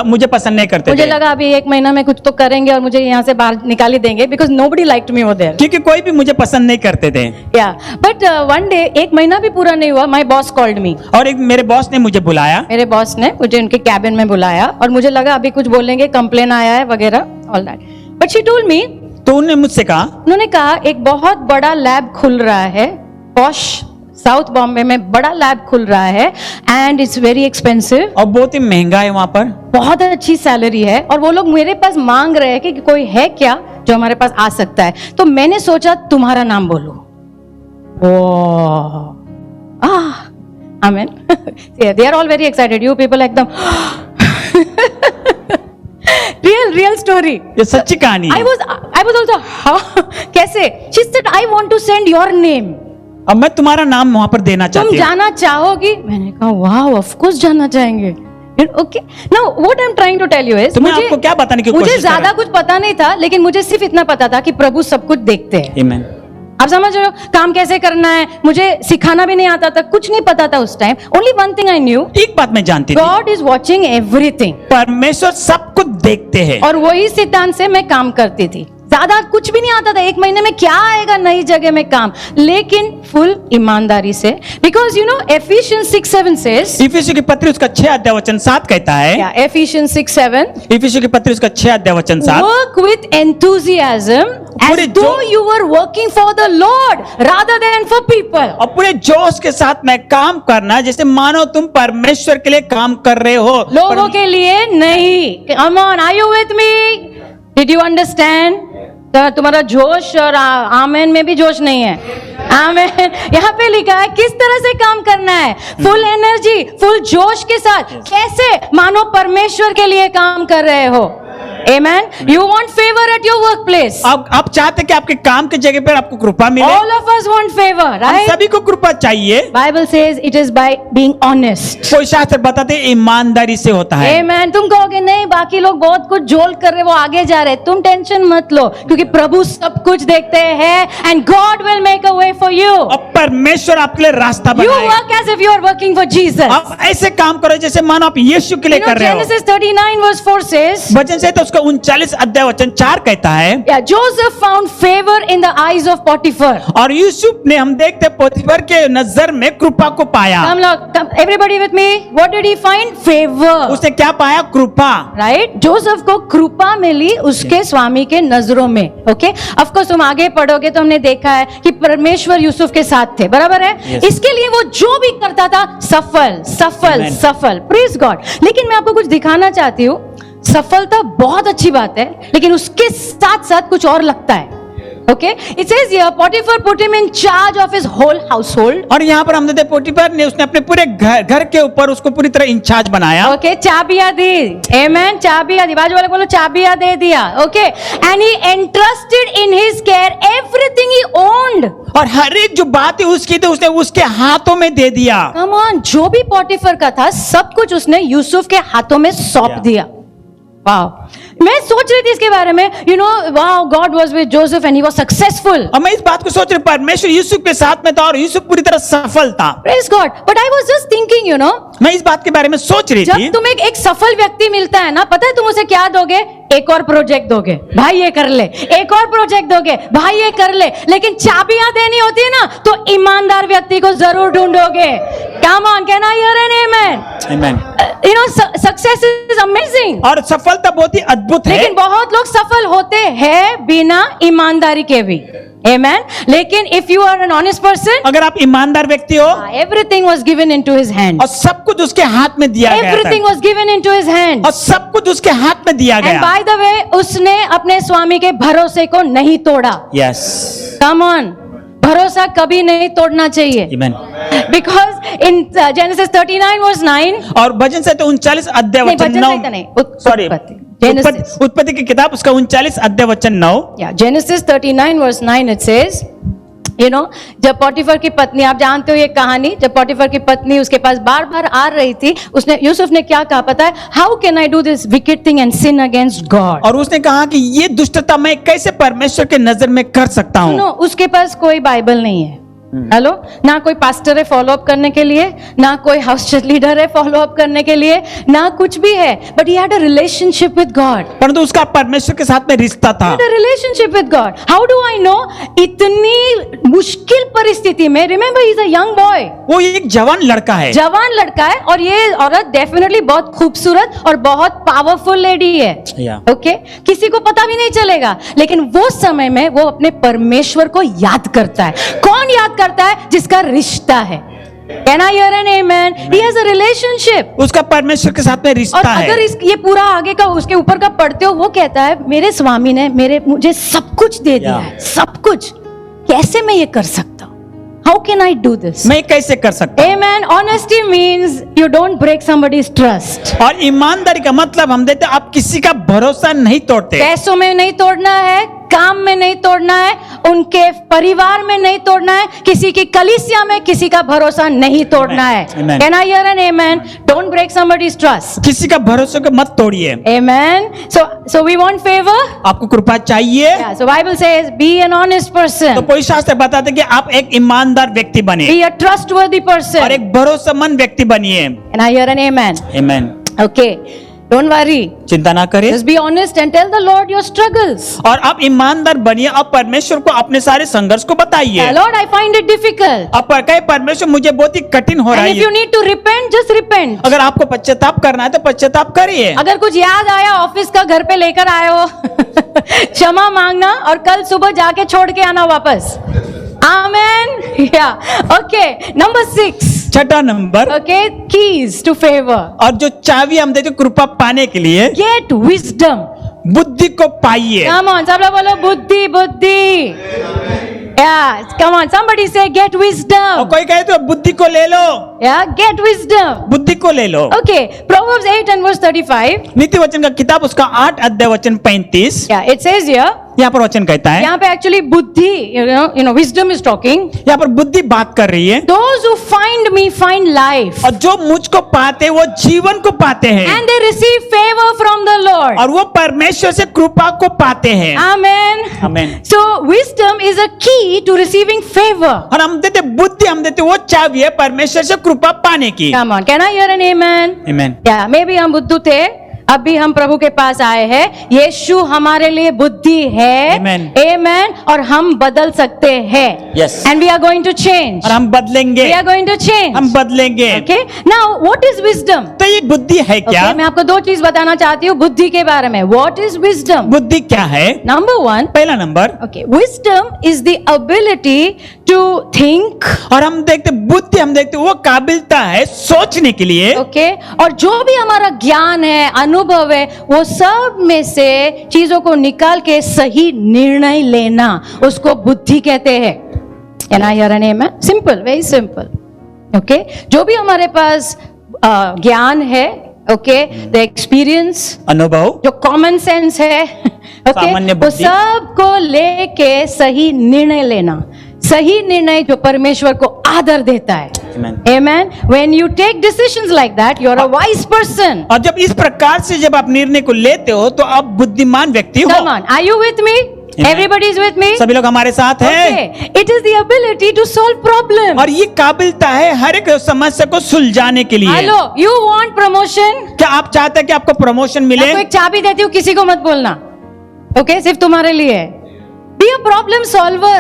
मुझे पसंद नहीं करते मुझे थे. लगा अभी 1 महीना में कुछ तो करेंगे और मुझे यहाँ से बाहर निकाल ही देंगे, because nobody liked me over there. क्योंकि कोई भी मुझे पसंद नहीं करते थे. या बट वन डे, 1 महीना भी पूरा नहीं हुआ, माय बॉस कॉल्ड मी. और एक मेरे बॉस ने मुझे बुलाया. मेरे बॉस ने मुझे उनके कैबिन में बुलाया और मुझे लगा अभी कुछ बोलेंगे, कंप्लेन आया है वगैरह, all that. But she told me. तो उन्होंने मुझसे कहा, उन्होंने कहा एक बहुत बड़ा लैब खुल रहा है पॉश साउथ बॉम्बे में बड़ा लैब खुल रहा है एंड इट्स वेरी एक्सपेंसिव। और बहुत ही महंगा है वहां पर। बहुत अच्छी सैलरी है और वो लोग मेरे पास मांग रहे हैं कि कोई है क्या जो हमारे पास आ सकता है। तो मैंने सोचा तुम्हारा नाम बोलो। Amen. They are all very excited, you people एकदम रियल स्टोरी। ये सच्ची कहानी है। I was also कैसे? She said I want to send your name. अब मैं तुम्हारा नाम वहां पर देना तुम चाहती हूँ। जाना चाहोगी? मैंने कहा वाह, ऑफ कोर्स जाना चाहेंगे। Okay, now what I am trying to tell you is, तुम्हें आपको क्या बताने की मुझे कोशिश कर रहा ज्यादा कुछ पता नहीं था, लेकिन मुझे सिर्फ इतना पता था कि प्रभु सब कुछ देखते हैं। Amen. आप समझ रहे हो काम कैसे करना है? मुझे सिखाना भी नहीं आता था, कुछ नहीं पता था उस time. Only one thing I knew, एक बात मैं जानती थी, गॉड इज वॉचिंग एवरीथिंग। परमेश्वर सब कुछ देखते हैं। और वही सिद्धांत से मैं काम करती थी। ज्यादा कुछ भी नहीं आता था, 1 महीने में क्या आएगा नई जगह में काम, लेकिन फुल ईमानदारी से। Because you know Ephesians 6:7 says, इफिसियों की पत्री उसका 6 अध्याय वचन 7 कहता है। Ephesians 6:7, इफिसियों की पत्री उसका 6 अध्याय वचन 7, work with enthusiasm पूरे as though you were working for the Lord rather than for people. और पूरे जोश के साथ में काम करना, जैसे मानो तुम परमेश्वर के लिए काम कर रहे हो, लोगों के लिए नहीं। Come on, are you with me? Did you understand? तो तुम्हारा जोश और आमेन में भी जोश नहीं है। आमेन यहाँ पे लिखा है किस तरह से काम करना है, फुल एनर्जी, फुल जोश के साथ, कैसे मानो परमेश्वर के लिए काम कर रहे हो। Amen. You want favor at your workplace. आप चाहते कि आपके काम की जगह पर आपको कृपा मिले। All of us want favor, हम right? सभी को कृपा चाहिए। Bible says it is by being honest. कोई शास्त्र बताते हैं ईमानदारी से होता है। Amen. तुम कहोगे नहीं बाकी लोग बहुत कुछ जोल कर रहे, वो आगे जा रहे, तुम टेंशन मत लो, क्योंकि प्रभु सब कुछ देखते हैं and God will make a way for you. और परमेश्वर आपके लिए रास्ता You बनाएगा। work as if you are working for Jesus. आप ऐसे काम करो जैसे मानो आप यीशु के लिए You know, कर रहे हो। Genesis 39 verse 4 says, वचन से तो उसका 39 अध्याय वचन 4 कहता है, yeah, Joseph found favor in the eyes of Potiphar. और यूसुफ ने, हम देखते हैं, पोतीफर के नजर में कृपा को पाया। Come, everybody with me. What did he find? Favor. उसने क्या पाया? कृपा। राइट, जोसेफ को कृपा मिली उसके स्वामी के नजरों में। ओके, ऑफ कोर्स तुम आगे पढ़ोगे तो हमने देखा है कि परमेश्वर यूसुफ के साथ थे, बराबर है। Yes. इसके लिए वो जो भी करता था सफल सफल Amen. सफल, प्रेज गॉड। लेकिन मैं आपको कुछ दिखाना चाहती हूँ, सफलता बहुत अच्छी बात है, लेकिन उसके साथ साथ कुछ और लगता है। Okay, it says here Potiphar put him in charge of his whole household. और यहाँ पर हम देखते हैं पोतीफर ने, उसने अपने पूरे घर के ऊपर उसको पूरी तरह इंचार्ज बनाया। Okay, चाबियां दी, Amen, चाबियां दी, बाजू वाले बोलो चाबियां दे दिया। Okay, and he entrusted in his care everything he owned. और हर एक जो बात है उसकी थी उसने उसके हाथों में दे दिया। Come on, जो भी पोटिफर का था सब कुछ उसने यूसुफ के हाथों में सौंप Yeah. दिया। वाओ, मैं सोच रही थी इसके बारे में, you know, wow, God was with Joseph and he was successful. और मैं इस बात को सोच रही, परमेश्वर यूसुफ के साथ में था और यूसुफ पूरी तरह सफल था। Praise God, but I was just thinking, you know, मैं इस बात के बारे में सोच रही थी, जब तुम एक सफल व्यक्ति मिलता है ना, पता है तुम उसे क्या दोगे? एक और प्रोजेक्ट दोगे, भाई ये कर ले, एक और प्रोजेक्ट दोगे, भाई ये कर ले। लेकिन चाबियां देनी होती है ना, तो ईमानदार व्यक्ति को जरूर ढूंढोगे। Come on, can I hear an amen? Amen. You know, success is amazing. और सफलता बहुत ही अद्भुत है। लेकिन बहुत लोग सफल होते हैं बिना ईमानदारी के भी। Amen. लेकिन if you are an honest person, अगर आप ईमानदार व्यक्ति हो, everything was given into his hand. और सब कुछ उसके हाथ में दिया गया Everything था, was given into his hand. और सब कुछ उसके हाथ में दिया And गया। by the way, उसने अपने स्वामी के भरोसे को नहीं तोड़ा। यस, Come on, भरोसा कभी नहीं तोड़ना चाहिए। आमीन। Because in Genesis 39 verse 9, और भजन से तो 39 अध्याय नहीं, वचन भजन 9, संहिता नहीं, सॉरी, उत्पत्ति। Genesis. उत्पत्ति की किताब उसका 39 अध्याय वचन 9। Yeah, Genesis 39 verse 9 it says, you know, जब पोटिफर की पत्नी, आप जानते हो ये कहानी, जब पोटिफर की पत्नी उसके पास बार बार आ रही थी, उसने, यूसुफ ने क्या कहा पता है? How can I do this wicked thing and sin against God? और उसने कहा कि ये दुष्टता मैं कैसे परमेश्वर के नजर में कर सकता हूँ। नो, उसके पास कोई बाइबल नहीं है। हेलो, ना कोई पास्टर है फॉलो अप करने के लिए, ना कोई हाउस चर्च लीडर है फॉलो अप करने के लिए, ना कुछ भी है, but he had a relationship with God. परंतु उसका परमेश्वर के साथ में रिश्ता था। Relationship with God. How do I know? इतनी मुश्किल परिस्थिति में, remember he is a young boy, वो एक जवान लड़का है, जवान लड़का है, और ये औरत डेफिनेटली बहुत खूबसूरत और बहुत पावरफुल लेडी है। Yeah. ओके, किसी को पता भी नहीं चलेगा, लेकिन वो समय में वो अपने परमेश्वर को याद करता है। कौन याद करता है जिसका रिश्ता है। Can I hear an amen? He has a relationship. उसका परमेश्वर के साथ में और रिश्ता अगर है। ये पूरा आगे का उसके ऊपर का पढ़ते हो, वो कहता है मेरे स्वामी ने मुझे सब कुछ दे दिया है, सब कुछ। कैसे मैं ये कर सकता हूँ? How can I do this? मैं कैसे कर सकता हूँ? Amen. Honesty means you don't break somebody's trust. और ईमानदारी का मतलब हम देते आप किसी का भरोसा नहीं तोड़ते। पैसों में नहीं तोड़ना है, काम में नहीं तोड़ना है, उनके परिवार में नहीं तोड़ना है, किसी की कलीसिया में किसी का भरोसा नहीं तोड़ना है। Amen. Can I hear an amen? Don't break somebody's trust. किसी का भरोसा को मत तोड़िए। Amen. So we want favor. आपको कृपा चाहिए। Yeah. So Bible says be an honest तो person, कोई शास्त्र बताते कि आप एक ईमानदार व्यक्ति बने be a trustworthy और person. एक भरोसेमंद व्यक्ति बनिए। Can I hear an amen? आमीन। Okay. Don't worry. चिंता ना करें Just be honest and tell the Lord your struggles. और आप ईमानदार बनिए और परमेश्वर को अपने सारे संघर्ष को बताइए। Yeah, Lord, I find it difficult. अब कहे परमेश्वर मुझे बहुत ही कठिन हो रहा And है if you need to repent, just repent. अगर आपको पश्चाताप करना है तो पश्चाताप करिए। अगर कुछ याद आया ऑफिस का घर पे लेकर आए हो क्षमा मांगना और कल सुबह जाके छोड़ के आना वापस। आमेन। या ओके, नंबर 6। छठा number, okay, keys to favour. और जो चाबी हम देते कृपा पाने के लिए, गेट विजडम। बुद्धि को पाइए। कम ऑन, सब लोग बोलो बुद्धि बुद्धि। या come on, somebody say get और wisdom. कोई कहे तो बुद्धि को ले लो, Yeah, get wisdom. बुद्धि को ले लो। Okay, Proverbs 8 and verse 35. नीति वचन का किताब उसका 8 अध्याय वचन 35, Yeah, it says here. यहाँ पर वचन कहता है, यहाँ पे एक्चुअली बुद्धि, you know, wisdom is talking. यहाँ पर बुद्धि बात कर रही है। Those who find me find life, और जो मुझको पाते हैं वो जीवन को पाते हैं and they receive favor from the Lord. और वो परमेश्वर से कृपा को पाते हैं। Amen. आमीन। So wisdom is a key to receiving favor. और हम देते बुद्धि, हम देते वो चाबी है परमेश्वर से कृपा पाने की। Come on, can I hear an amen? आमीन। Yeah, maybe हम बुद्धू थे, अब भी हम प्रभु के पास आए हैं। यीशु हमारे लिए बुद्धि है। Amen. Amen. और हम बदल सकते हैं। Yes. And we are going to change. और हम बदलेंगे, We are going to change. हम बदलेंगे। Okay. Now, what is wisdom? तो ये बुद्धि है क्या? Okay, मैं आपको दो चीज बताना चाहती हूँ बुद्धि के बारे में। What is wisdom? बुद्धि क्या है? Number 1. पहला number, Okay, wisdom is the ability to think. और हम देखते बुद्धि, हम देखते वो काबिलता है सोचने के लिए। ओके, और जो भी हमारा ज्ञान है, अनुभव है, वो सब में से चीजों को निकाल के सही निर्णय लेना, उसको बुद्धि कहते हैं। Can I hear an amen? Simple, very simple. Okay, जो भी हमारे पास ज्ञान है, ओके, द एक्सपीरियंस, अनुभव, जो कॉमन सेंस है, सामान्य ओके, वो बुद्धि। सबको लेके सही निर्णय लेना, सही निर्णय जो परमेश्वर को आदर देता है। Amen. Amen. When you take decisions like that, you are a wise person. और जब इस प्रकार से जब आप निर्णय को लेते हो तो आप बुद्धिमान व्यक्ति हो। Come on, are you with me? Amen. Everybody is with me? सभी लोग हमारे साथ हैं। Okay. It is the ability to solve problems. और ये काबिलता है हर एक समस्या को सुलझाने के लिए। Hello, you want promotion? क्या आप चाहते हैं कि आपको प्रमोशन मिले? आपको एक चाबी देती हूँ, किसी को मत बोलना। ओके, सिर्फ तुम्हारे लिए। Be a problem solver.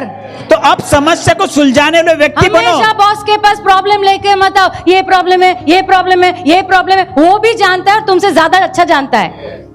तो आप समस्या को सुलझाने वाले व्यक्ति बनो। हमेशा बॉस के पास प्रॉब्लम लेके मत आओ, ये प्रॉब्लम है, ये प्रॉब्लम है, ये प्रॉब्लम है। वो भी जानता है और तुमसे ज्यादा अच्छा जानता है।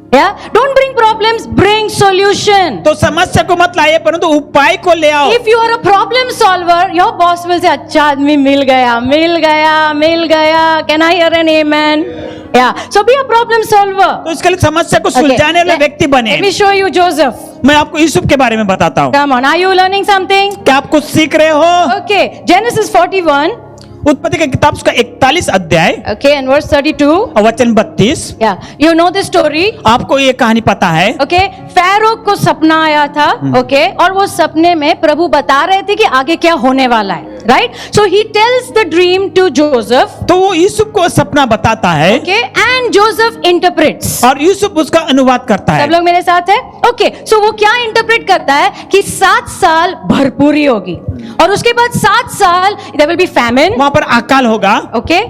Don't bring problems, bring solution. तो समस्या को मत लाइए परंतु उपाय को ले आओ। If you are a problem solver, your boss will say, अच्छा आदमी मिल गया, मिल गया, मिल गया। Can I hear an amen? Yeah. So be a problem solver. तो इसके लिए समस्या को Okay. सुलझाने वाले व्यक्ति बने। Let me show you Joseph. मैं आपको यूसुफ के बारे में बताता हूँ। Come on, are you learning something? क्या आप कुछ सीख रहे हो? Okay, Genesis 41. उत्पत्ति की किताब उसका 41 अध्याय Okay, and verse 32. और वचन 32। Yeah, you know the story. आपको ये कहानी पता है। ओके, फैरो को सपना आया था। ओके, और वो सपने में प्रभु बता रहे थे कि आगे क्या होने वाला है। Right, so he tells the dream to Joseph. तो वो यूसुफ को सपना बताता है। Okay, and Joseph interprets. और यूसुफ उसका अनुवाद करता है। सब लोग मेरे साथ है? ओके, सो वो क्या इंटरप्रेट करता है कि 7 साल भरपूरी होगी और उसके बाद 7 साल देयर विल बी फैमिन, वहां पर अकाल होगा। Okay,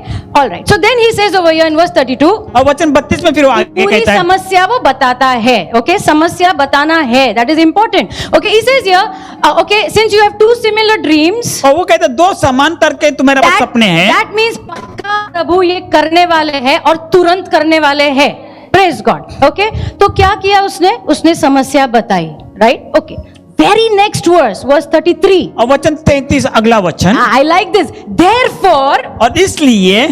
alright. So then he says over here in verse 32, और वचन 32 में फिर वो आगे पूरी कहता है, समस्या वो बताता है। ओके, समस्या बताना है, that is important. Okay, he says here, okay, since you have 2 similar dreams, और वो कहता है 2 समांतर के तुम्हारे पास सपने हैं। दैट मींस पक्का प्रभु ये करने वाले हैं और तुरंत करने वाले हैं। Praise God. ओके, तो क्या किया उसने? उसने समस्या बताई। Right, okay, very next verse 33. और वचन 33 अगला वचन, I like this. Therefore, और इसलिए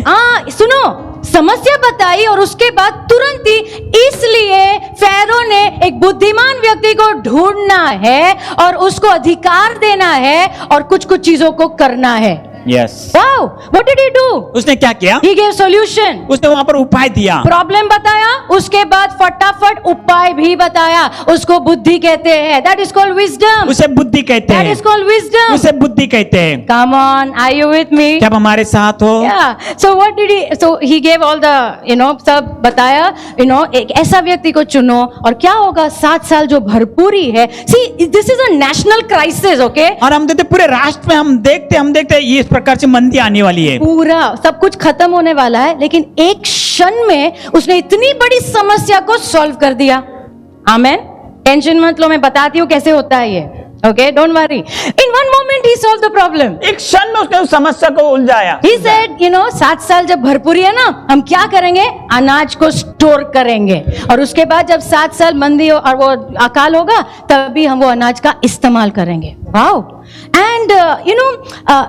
सुनो, समस्या बताई और उसके बाद तुरंत ही, इसलिए फैरो ने एक बुद्धिमान व्यक्ति को ढूंढना है और उसको अधिकार देना है और कुछ कुछ चीजों को करना है. Yes, Wow, what did he do? उसने क्या किया? He gave solution. उसने वहां पर उपाय दिया. प्रॉब्लम बताया, उसके बाद फटाफट उपाय भी बताया. उसको बुद्धि कहते हैं. That is called wisdom. उसे बुद्धि कहते That हैं. is called wisdom. उसे बुद्धि कहते हैं. Come on, are you with me? क्या आप हमारे साथ हो? Yeah. So what did he? So he gave all the, सब बताया. एक ऐसा व्यक्ति को चुनो और क्या होगा? 7 साल जो भरपूरी है. See, this is a national crisis, okay? और हम देखते पूरे राष्ट्र में हम देखते हैं ये इस प्रकार से मंदी आने वाली है. पूरा सब कुछ खत्म होने वाला है, लेकिन एक क्षण में उसने इतनी बड़ी समस्या को सॉल्व कर दिया. आमेन. टेंशन मत लो, मैं बताती हूँ कैसे होता है ये. Okay, don't worry. In one moment he solved the problem. एक क्षण में उसने उस समस्या को उलझाया. He said, 7 साल जब भरपूरी है ना, हम क्या करेंगे? अनाज को स्टोर करेंगे और उसके बाद जब 7 साल मंदी और वो अकाल होगा, तभी हम वो अनाज का इस्तेमाल करेंगे. Wow. And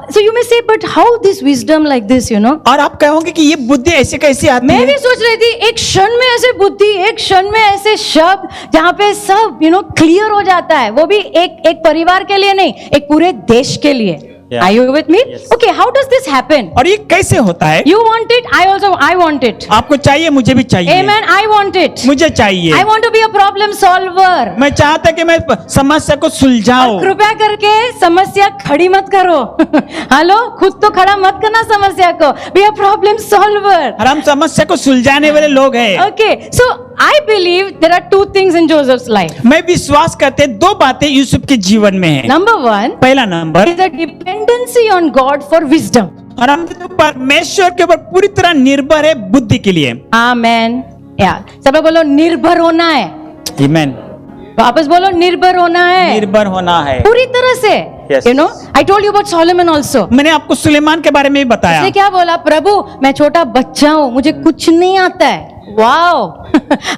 so you may say, but how this wisdom like this, और आप कहोगे कि ये बुद्धि ऐसे कैसे आती मैं है? भी सोच रही थी, एक क्षण में ऐसे बुद्धि, एक क्षण में ऐसे शब्द, जहाँ पे सब क्लियर हो जाता है. वो भी एक परिवार के लिए नहीं, एक पूरे देश के लिए. Yeah. Are you with me? Yes. Okay, how does this happen? और ये कैसे होता है? You want it, I want it. आपको चाहिए, मुझे भी चाहिए. Amen, I want it. मुझे चाहिए. I want to be a problem solver. मैं चाहता कि मैं समस्या को सुलझाऊं. कृपया करके समस्या खड़ी मत करो. हेलो, खुद तो खड़ा मत करना समस्या को. Be a problem solver. और हम समस्या को सुलझाने वाले लोग हैं. Okay, so I believe there are 2 things in Joseph's life. मैं विश्वास करते 2 बातें यूसुफ के जीवन में है. Number 1, पहला number, is a dependency on God for wisdom. और हम परमेश्वर के ऊपर पूरी तरह निर्भर है बुद्धि के लिए. Amen. Yeah. सब लोग बोलो निर्भर होना है. आमीन. वापस बोलो निर्भर होना है. निर्भर होना है पूरी तरह से. Yes. I told you about Solomon also. मैंने आपको सुलेमान के बारे में भी बताया. उसने क्या बोला? प्रभु, मैं छोटा बच्चा हूँ, मुझे कुछ नहीं आता है. वाओ.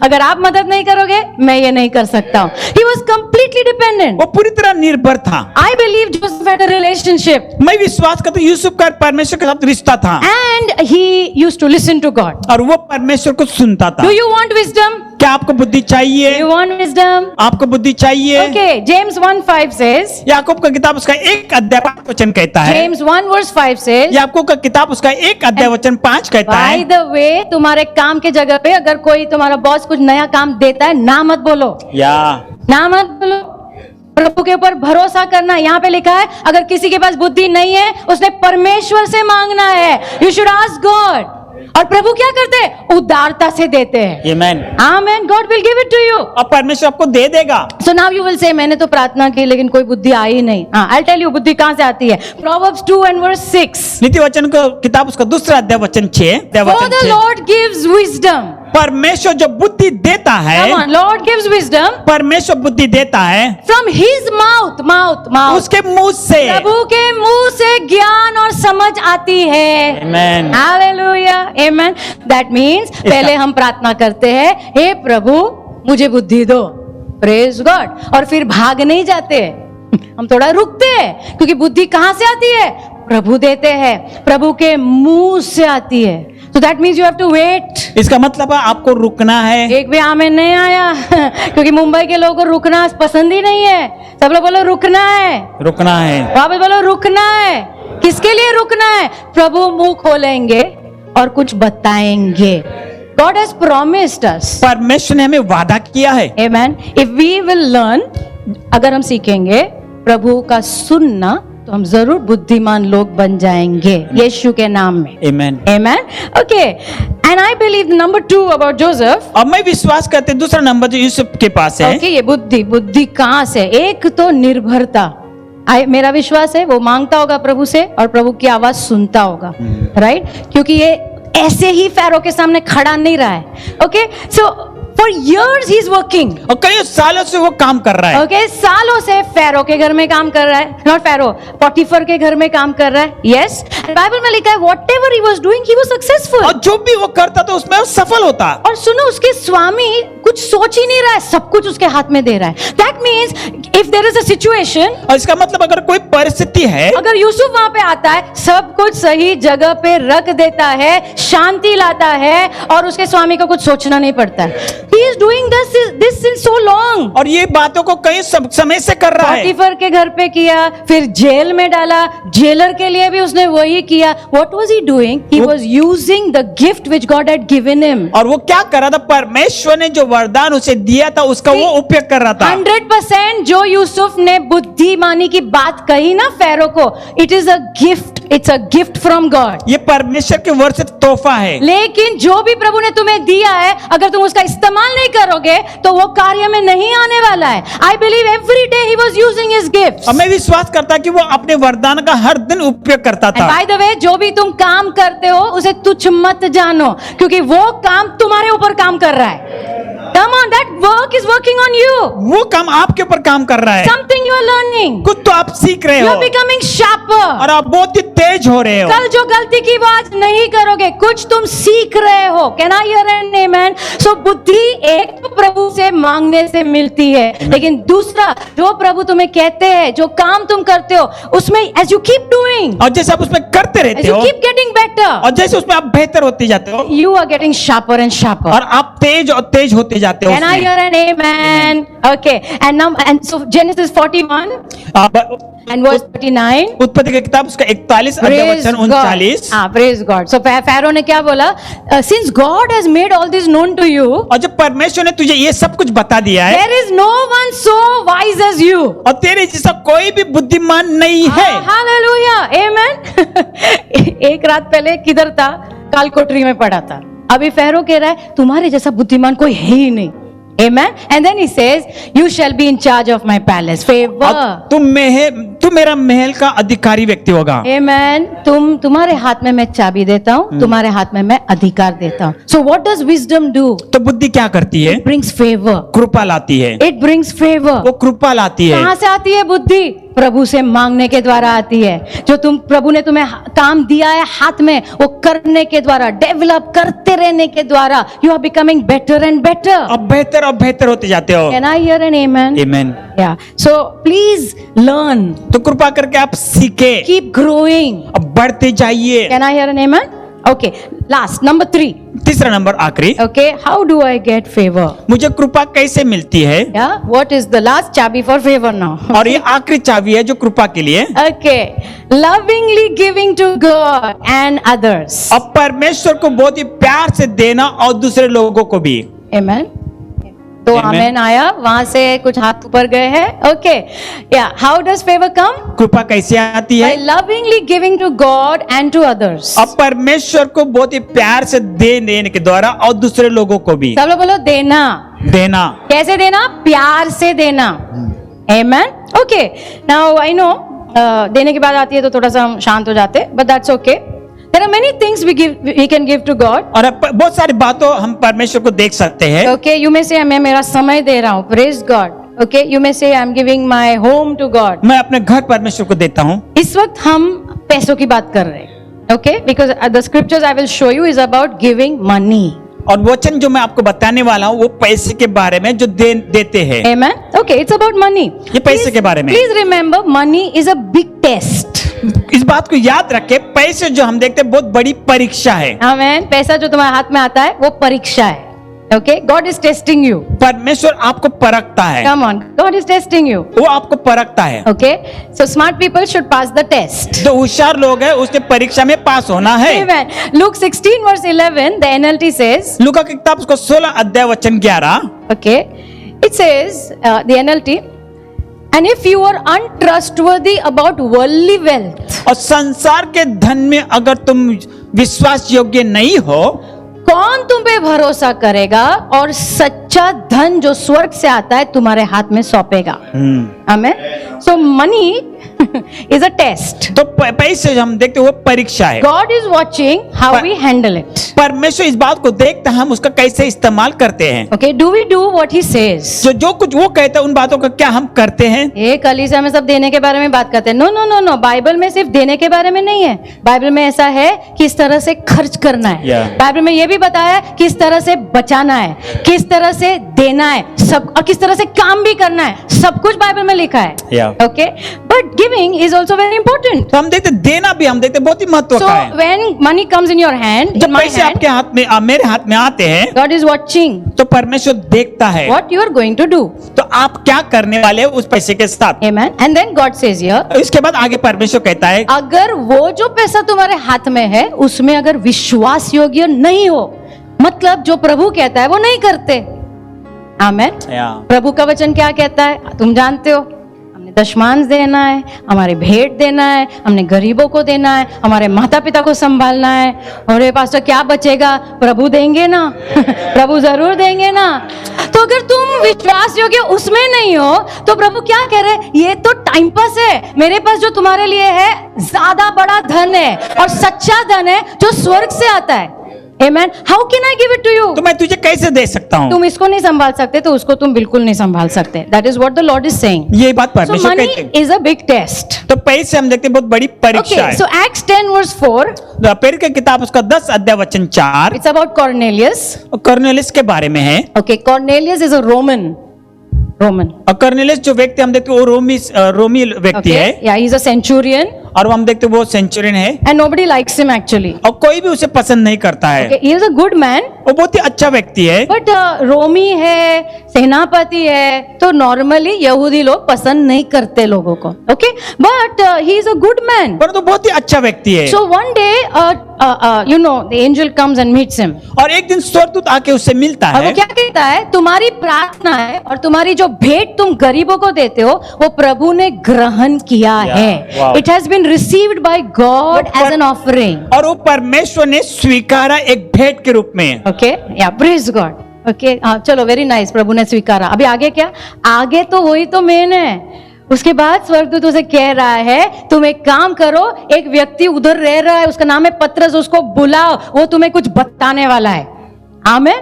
अगर आप मदद नहीं करोगे, मैं ये नहीं कर सकता हूँ. He was completely dependent. वो पूरी तरह निर्भर था. I believe Joseph had a relationship. मैं विश्वास करता हूँ यूसुफ का परमेश्वर के साथ रिश्ता था. And he used to listen to God. और वो परमेश्वर को सुनता था. Do you want wisdom? क्या आपको बुद्धि चाहिए? Do you want wisdom? आपको बुद्धि चाहिए? Okay, James 1:5 says. याकूब का किताब उसका 1 अध्याय 5 वचन कहता है. James 1:5 says. याकूब का किताब उसका 1 अध्याय वचन 5 कहता By है. the way, तुम्हारे काम के जगह पे अगर कोई तुम्हारा बॉस कुछ नया काम देता है, ना मत बोलो. ना मत बोलो. प्रभु के ऊपर भरोसा करना. यहाँ पे लिखा है, अगर किसी के पास बुद्धि नहीं है, उसने परमेश्वर से मांगना है. You should ask God. और प्रभु क्या करते हैं? उदारता से देते हैं. आमीन. Amen. God will give it to you. और परमेश्वर आपको दे देगा. So now you will say, मैंने तो प्रार्थना की लेकिन कोई बुद्धि आई नहीं. I'll tell you बुद्धि कहाँ से आती है. Proverbs 2:6. नीति वचन को किताब उसका 2 अध्याय वचन 6. For the Lord gives wisdom. परमेश्वर जो बुद्धि देता है. Come on, Lord gives wisdom. परमेश्वर बुद्धि देता है. From His mouth. उसके मुंह से. प्रभु के मुंह से ज्ञान और समझ आती है. आमीन. Hallelujah. Amen. That means पहले हम प्रार्थना करते हैं, हे प्रभु मुझे बुद्धि दो. Praise God. और फिर भाग नहीं जाते. हम थोड़ा रुकते हैं, क्योंकि बुद्धि कहाँ से आती है? प्रभु देते हैं. प्रभु के मुंह से आती है. So that means you have to wait. इसका मतलब है आपको रुकना है. एक भी आमेन नहीं आया. क्योंकि मुंबई के लोगों को रुकना पसंद ही नहीं है. सब लोग बोलो रुकना है. रुकना है. वापस बोलो रुकना है. किसके लिए रुकना है? प्रभु मुंह खोलेंगे और कुछ बताएंगे. God has promised us. परमेश्वर ने हमें वादा किया है. Amen. If we will learn, अगर हम सीखेंगे प्रभु का सुनना, तो हम जरूर बुद्धिमान लोग बन जाएंगे यीशु के नाम में. Amen. Amen. Okay. And I believe number 2 about Joseph. अब मैं विश्वास करते दूसरा नंबर जो यूसुफ के पास है. Okay, ये बुद्धि कहाँ से? एक तो निर्भरता. मेरा विश्वास है वो मांगता होगा प्रभु से और प्रभु की आवाज सुनता होगा. राइट? क्योंकि ये ऐसे ही फैरो के सामने खड़ा नहीं रहा है. Okay, so for years he's working. और कई सालों से वो काम कर रहा है। Okay, सालों से फेरो के घर में काम कर रहा है, नॉट फेरो, पोटीफर के घर में काम कर रहा है। यस, बाइबल में लिखा है whatever he was doing he was successful. और जो भी वो करता था उसमें वो सफल होता। और सुनो, उसके स्वामी कुछ सोच ही नहीं रहा है, सब कुछ उसके हाथ में दे रहा है। That means if there is a situation, और इसका मतलब अगर कोई परिस्थिति है, अगर यूसुफ वहां पे आता है, सब कुछ सही जगह पे रख देता है, शांति लाता है और उसके स्वामी को कुछ सोचना नहीं पड़ता है। He is doing this since so long. और ये बातों को कई समय से कर रहा है। पोटीफर के घर पे किया, फिर जेल में डाला, जेलर के लिए भी उसने वही किया। What was he doing? He was using the gift which God had given him. और वो क्या कर रहा था? परमेश्वर ने जो वरदान उसे दिया था उसका वो उपयोग कर रहा था। 100% जो यूसुफ ने बुद्धिमानी की बात कही ना फेरो को, it is a gift, it's a gift from God. ये परमेश्वर के वर्ष तोहफा है। लेकिन जो भी प्रभु ने तुम्हें दिया है, अगर तुम उसका इस्तेमाल नहीं करोगे तो वो कार्य में नहीं आने वाला है। I believe every day he was using his gifts. और मैं विश्वास करता कि वो अपने वरदान का हर दिन उपयोग करता था। बाय द वे, जो भी तुम काम करते हो उसे तुच्छ मत जानो, क्योंकि वो काम तुम्हारे ऊपर काम कर रहा है। Come on, that work is working on you. वो काम आपके ऊपर काम कर रहा है। Something you are learning. कुछ तो आप सीख रहे You हो are becoming sharper. और आप बहुत ही तेज हो रहे हो। कल जो गलती की बात नहीं करोगे, कुछ तुम सीख रहे हो। Can I hear an amen? So बुद्धि एक तो प्रभु से मांगने से मिलती है, लेकिन दूसरा जो प्रभु तुम्हें कहते हैं, जो काम तुम करते हो, उसमें as you keep doing, और जैसे आप उसमें करते as रहते you हो keep getting better, और जैसे उसमें आप बेहतर होते जाते हो you are getting sharper and sharper. और आप तेज और तेज होते जाते हो Can I उसमें। hear an amen? Okay. And so Genesis 41 and verse 39. उत्पत्ति की किताब उसका 41 अध्याय वचन 39। Praise God. So Pharaoh ने क्या बोला? Since God has made all this known to you, और जब परमेश्वर ने तुझे ये सब कुछ बता दिया है there is no one so wise as you. और तेरे जैसा कोई भी बुद्धिमान नहीं है। Hallelujah. Amen. एक रात पहले किधर था? काल कोठरी में पड़ा था। अभी फेरो कह रहा है तुम्हारे जैसा बुद्धिमान कोई है ही नहीं। Amen. And then he says, "You shall be in charge of my palace." Favor. तू मेरा महल का अधिकारी व्यक्ति होगा। Amen. तुम्हारे हाथ में मैं चाबी देता हूँ, तुम्हारे हाथ में मैं अधिकार देता हूँ। So what does wisdom do? तो बुद्धि क्या करती है? It brings favor. कृपा लाती है। It brings favor. वो कृपा लाती है। कहाँ से आती है बुद्धि? प्रभु से मांगने के द्वारा आती है। जो प्रभु ने तुम्हें काम दिया है हाथ में, वो करने के द्वारा, डेवलप करते रहने के द्वारा, you are becoming better and better. अब बेहतर और बेहतर होते जाते हो। Can I hear an amen? Amen. Yeah. So please learn. तो कृपा करके आप सीखे, Keep growing. अब बढ़ते जाइए। Can I hear an amen? Okay. Last, number 3. तीसरा नंबर आखिरी, Okay. How do I get favor? मुझे कृपा कैसे मिलती है? Yeah. What is the last चाबी for favor now? और ये आखिरी चाबी है जो कृपा के लिए। Okay. Lovingly giving to God and others. अब परमेश्वर को बहुत ही प्यार से देना और दूसरे लोगों को भी। Amen. तो Amen. आमेन आया, वहां से कुछ हाथ ऊपर गए हैं। ओके, या हाउ डज फेवर कम? कृपा कैसे आती है? By lovingly giving to God and to others. अब परमेश्वर को बहुत ही प्यार से देने के द्वारा और दूसरे लोगों को भी। सब लोग बोलो देना। देना कैसे देना? प्यार से देना। आमेन। ओके, नाउ आई नो देने की बात आती है तो थोड़ा सा हम शांत हो जाते, but that's okay. There are many things we can give to God. और बहुत सारी बातों हम परमेश्वर को देख सकते हैं। Okay, you may say मैं मेरा समय दे रहा हूँ, praise God. Okay, you may say I'm giving my home to God. मैं अपने घर परमेश्वर को देता हूँ। इस वक्त हम पैसों की बात कर रहे हैं, okay? Because the scriptures I will show you is about giving money. और वचन जो मैं आपको बताने वाला हूँ वो पैसे के बारे में जो देते हैं। Amen. Okay, it's about money. ये पैसे के बारे में। Please remember, money is a big test. इस बात को याद रखें, पैसे जो हम देखते हैं बहुत बड़ी परीक्षा है। Amen. पैसा जो तुम्हारे हाथ में आता है वो परीक्षा है। Okay, God is testing you. परमेश्वर आपको परखता है। Come on, God is testing you. वो आपको परखता है। Okay, so smart people should pass the test. जो होशियार लोग हैं उसने परीक्षा में पास होना है। Amen. Luke 16 verse 11, the NLT says. लूका की किताब उसको 16 अध्याय वचन 11। Okay, it says the NLT. And if you are untrustworthy about worldly wealth, और संसार के धन में अगर तुम विश्वास योग्य नहीं हो, कौन तुम पे भरोसा करेगा और सच्चा धन जो स्वर्ग से आता है तुम्हारे हाथ में सौंपेगा? आमेन। सो मनी is a test. तो पैसे जो हम देखते हैं वो परीक्षा है। God is watching how पर- we handle it. परमेश्वर इस बात को देखता है हम उसका कैसे इस्तेमाल करते हैं। Okay, do we do what he says? जो कुछ वो कहता है उन बातों का क्या हम करते हैं। ये कलीसिया में सब देने के बारे में बात करते हैं। No no no no, Bible में सिर्फ देने के बारे में नहीं है। बाइबल में ऐसा है किस तरह से खर्च करना है। बाइबल में ये भी बताया है किस तरह से बचाना है, किस तरह से देना है, सब, और किस तरह से काम भी करना है। सब कुछ बाइबल में लिखा है। Okay, but giving is also very important. तो हम देखते देना भी हम देखते बहुत ही महत्व सो का है। When money comes in your hand, जब इन माय पैसे हैंड, आपके हाथ में मेरे हाथ में आते हैं गॉड इज वॉचिंग तो परमेश्वर देखता है what you are going to do. तो आप क्या करने वाले हो उस पैसे के साथ। Amen. And then God says here, इसके बाद आगे परमेश्वर कहता है अगर वो जो पैसा तुम्हारे हाथ में है उसमें अगर विश्वास योग्य नहीं हो, मतलब जो प्रभु कहता है वो नहीं करते। आमेन। प्रभु का वचन क्या कहता है तुम जानते हो, हमने दशमांश देना है, हमारे भेंट देना है, हमने गरीबों को देना है, हमारे माता पिता को संभालना है। अरे पास्टर क्या बचेगा, प्रभु देंगे ना प्रभु जरूर देंगे ना। तो अगर तुम विश्वास योग्य उसमें नहीं हो तो प्रभु क्या कह रहे, ये तो टाइम पास है। मेरे पास जो तुम्हारे लिए है ज्यादा बड़ा धन है और सच्चा धन है जो स्वर्ग से आता है। Amen. How can I give it to you? तो मैं तुझे कैसे दे सकता हूँ। तुम इसको नहीं संभाल सकते तो उसको तुम बिल्कुल नहीं संभाल सकते। That is what the Lord is saying. ये बात So परमेश्वर money कहते हैं। is a big test. तो पैसे हम देखते हैं बहुत बड़ी परीक्षा Okay, है। so Acts 10 verse 4, तो पेर की किताब उसका 10 अध्याय वचन 4 it's about Cornelius. कर्नेलियस के बारे में है। Okay, Cornelius is a Roman. और कर्नेलियस जो व्यक्ति हम देखते हैं वो रोमी व्यक्ति है Okay, yeah, he's a centurion और वो हम देखते हैं वो सेंचुरियन है and nobody likes him actually. और कोई भी उसे पसंद नहीं करता है। Okay, he is a good man. वो बहुत ही अच्छा व्यक्ति है। बट रोमी है, सेनापति है, तो नॉर्मली यहूदी लोग पसंद नहीं करते लोगों को। Okay, but he is a good man. परंतु बहुत ही अच्छा व्यक्ति है। So one day you know the angel comes and meets him. और एक दिन स्वर्गदूत आके उससे मिलता और है। वो क्या कहता है, तुम्हारी प्रार्थना है और तुम्हारी जो भेंट तुम गरीबों को देते हो वो प्रभु ने ग्रहण किया है। wow. It has been received by God as an offering. और वो परमेश्वर ने स्वीकारा एक भेंट के रूप में। ओके, या प्रेज गॉड। ओके, चलो वेरी नाइस, प्रभु ने स्वीकारा। अभी आगे क्या, आगे तो वही तो मेन है। उसके बाद स्वर्गदूत उसे कह रहा है तुम एक काम करो, एक व्यक्ति उधर रह रहा है, उसका नाम है पतरस, उसको बुलाओ, वो तुम्हें कुछ बताने वाला है। आमेन।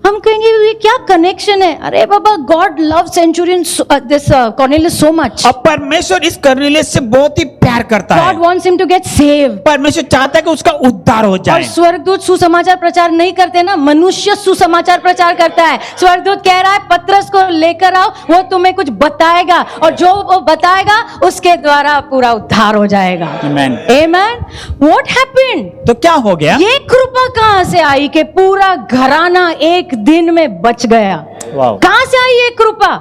हम कहेंगे ये क्या कनेक्शन है। अरे बाबा, God love centurion this Cornelius so much. और परमेश्वर इस कर्नेलियस से बहुत ही प्यार करता है। God wants him to get saved. परमेश्वर चाहता है कि उसका उद्धार हो और जाए। स्वर्गदूत सुसमाचार प्रचार नहीं करते ना, मनुष्य सुसमाचार प्रचार करता है। स्वर्गदूत कह रहा है पतरस को लेकर आओ, वो तुम्हें कुछ बताएगा और जो वो बताएगा उसके द्वारा पूरा उद्धार हो जाएगा। Amen. Amen. What happened? तो क्या हो गया? ये कृपा कहां से आई कि पूरा घराना एक दिन में बच गया? वाव। कहां से आई ये कृपा?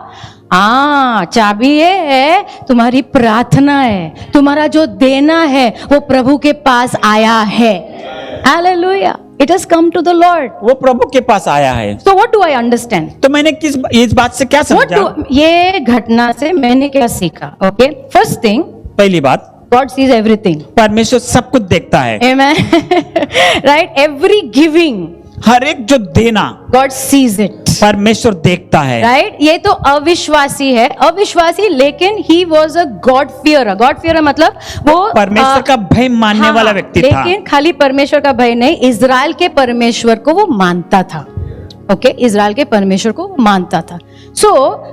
चाबी ये है, तुम्हारी प्रार्थना है, तुम्हारा जो देना है वो प्रभु के पास आया है। Hallelujah, it has come to the lord. वो प्रभु के पास आया है। So what do I understand? तो मैंने इस बात से क्या समझा? ये घटना से मैंने क्या सीखा? ओके, फर्स्ट थिंग, पहली बात, गॉड सीज एवरीथिंग। परमेश्वर सब कुछ देखता है। Amen. Right? Every giving, हर एक जो देना God sees it. परमेश्वर देखता है। राइट, ये तो अविश्वासी है, अविश्वासी, लेकिन he was a God fear. God fear मतलब वो परमेश्वर का भय मानने वाला व्यक्ति था। लेकिन खाली परमेश्वर का भय नहीं, इजराइल के परमेश्वर को वो मानता था। ओके, इजराइल के परमेश्वर को वो मानता था। So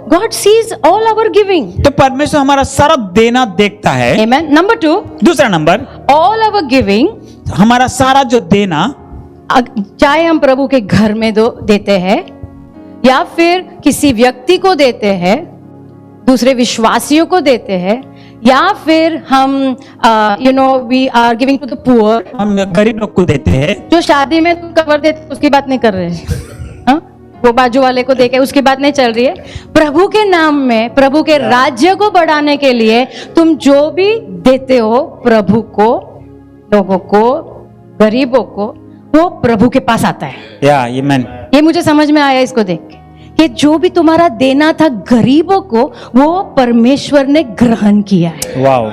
God sees all our giving. तो परमेश्वर हमारा सारा देना देखता है। आमेन। नंबर 2, दूसरा नंबर, ऑल आवर गिविंग, हमारा सारा जो देना, चाहे हम प्रभु के घर में देते हैं या फिर किसी व्यक्ति को देते हैं, दूसरे विश्वासियों को देते हैं, या फिर हम you know we are giving to the poor, हम गरीब लोग को देते हैं। जो शादी में तुम कवर देते उसकी बात नहीं कर रहे हाँ? वो बाजू वाले को देके उसकी बात नहीं चल रही है। प्रभु के नाम में, प्रभु के राज्य को बढ़ाने के लिए तुम जो भी देते हो प्रभु को, लोगों को, गरीबों को, वो प्रभु के पास आता है। ये मुझे समझ में आया इसको देख के, कि जो भी तुम्हारा देना था गरीबों को वो परमेश्वर ने ग्रहण किया है। वाव।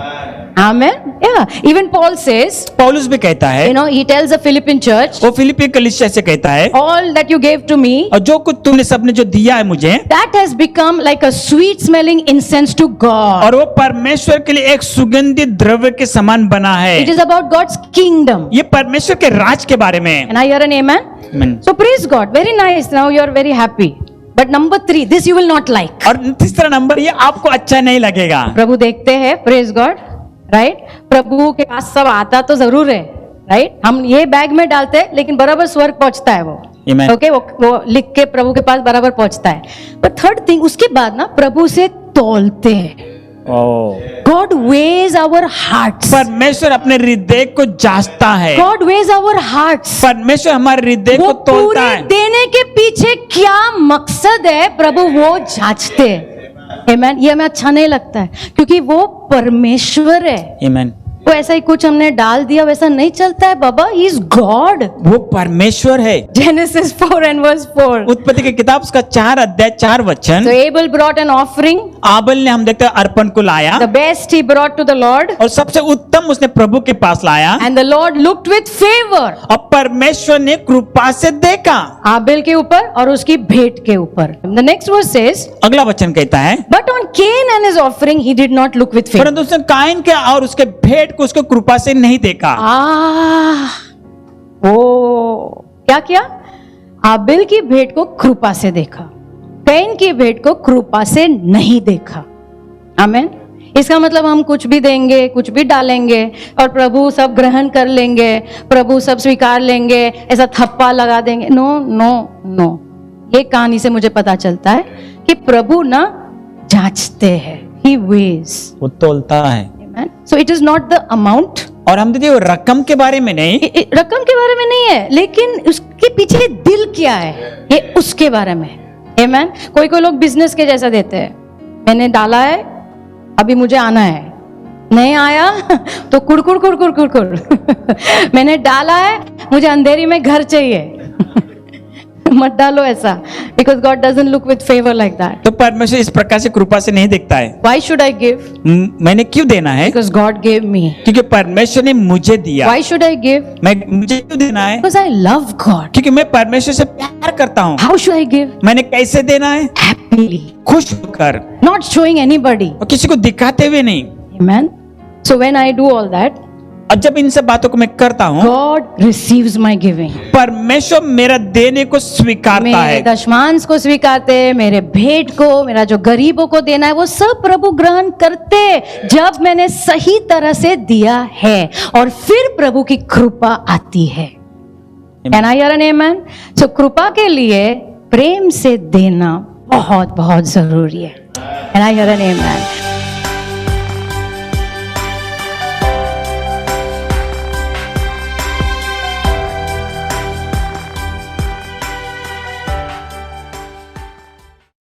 आमेन। Yeah, even Paul says, पौलुस भी कहता है, he tells the Philippian church, वो फिलिप्पी कलीसिया से कहता है, all that you gave to me, और जो कुछ तुमने सबने जो दिया है मुझे, that has become like a sweet smelling incense to God. और वो परमेश्वर के लिए एक सुगंधित द्रव्य के समान बना है। It is about God's kingdom. ये परमेश्वर के राज के बारे में है। Can I hear an amen? Amen. So praise God. Very nice. Now you are very happy. But number 3, this you will not like. और तीसरा नंबर, ये आपको अच्छा नहीं लगेगा। प्रभु देखते हैं, प्रेज गॉड, राइट? प्रभु के पास सब आता तो जरूर है, राइट? हम ये बैग में डालते हैं लेकिन बराबर स्वर्ग पहुंचता है वो। Amen. ओके, वो लिख के प्रभु के पास बराबर पहुंचता है। पर थर्ड थिंग, उसके बाद ना प्रभु से तौलते हैं। God weighs our hearts. परमेश्वर अपने हृदय को जांचता है। God weighs our hearts. परमेश्वर हमारे हृदय वो को तौलता पूरे है। देने के पीछे क्या मकसद है, प्रभु वो जांचते हैं। Amen? ये हमें अच्छा नहीं लगता है क्योंकि वो परमेश्वर है। Amen. वो ऐसा ही कुछ हमने डाल दिया वैसा नहीं चलता है बाबा। He is God. वो परमेश्वर है। Genesis 4 and verse 4. उत्पत्ति की किताब उसका 4 अध्याय 4 वचन। So Abel brought an offering. Abel ने हम देखते हैं अर्पण को लाया, The best he brought to the Lord. और सबसे उत्तम उसने प्रभु के पास लाया, And the Lord looked with favor. और परमेश्वर ने कृपा से देखा आबेल के ऊपर और उसकी भेंट के ऊपर। The next verse says, अगला वचन कहता है, But on Cain and his offering he did not look with favor. परंतु उसने काइन के और उसके भेंट को उसको कृपा से नहीं देखा। ओ क्या किया? आबेल की भेंट को कृपा से देखा, कैन की भेंट को कृपा से नहीं देखा। आमेन। इसका मतलब हम कुछ भी देंगे, कुछ भी डालेंगे और प्रभु सब ग्रहण कर लेंगे, प्रभु सब स्वीकार लेंगे, ऐसा थप्पा लगा देंगे। नो नो नो, ये कहानी से मुझे पता चलता है कि प्रभु ना जांचते हैं। He weighs. वो तौलता है। Amen. So it is not the amount. और हम देखिए रकम के बारे में नहीं, रकम के बारे में नहीं है, लेकिन उसके पीछे दिल क्या है, ये उसके बारे में। Amen. कोई लोग बिजनेस के जैसा देते हैं, मैंने डाला है अभी मुझे आना है, नहीं आया तो कुड़कुड़ कुड़कुड़ कुड़कुड़ मैंने डाला है मुझे अंधेरी में घर चाहिए मत डालो ऐसा, because God doesn't look with favor like that. तो परमेश्वर इस प्रकार से कृपा से नहीं देखता है। Why should I give? मैंने क्यों देना है? Because God gave me. क्योंकि परमेश्वर ने मुझे दिया। Why should I give? मुझे क्यों देना है? Because I love God. क्योंकि मैं परमेश्वर से प्यार करता हूँ। How should I give? मैंने कैसे देना है? Happily. खुश होकर, Not showing anybody. और किसी को दिखाते हुए नहीं। Amen. So when I do all that, और जब इन सब बातों को मैं करता हूँ, God receives my giving. परमेश्वर मेरा देने को स्वीकारता मेरे है। दशमांश को स्वीकारते, मेरे भेंट को, मेरा जो गरीबों को देना है वो सब प्रभु ग्रहण करते, जब मैंने सही तरह से दिया है, और फिर प्रभु की कृपा आती है। Can I hear an amen? So कृपा के लिए प्रेम से देना बहुत बहुत जरूरी है। Can I hear an amen?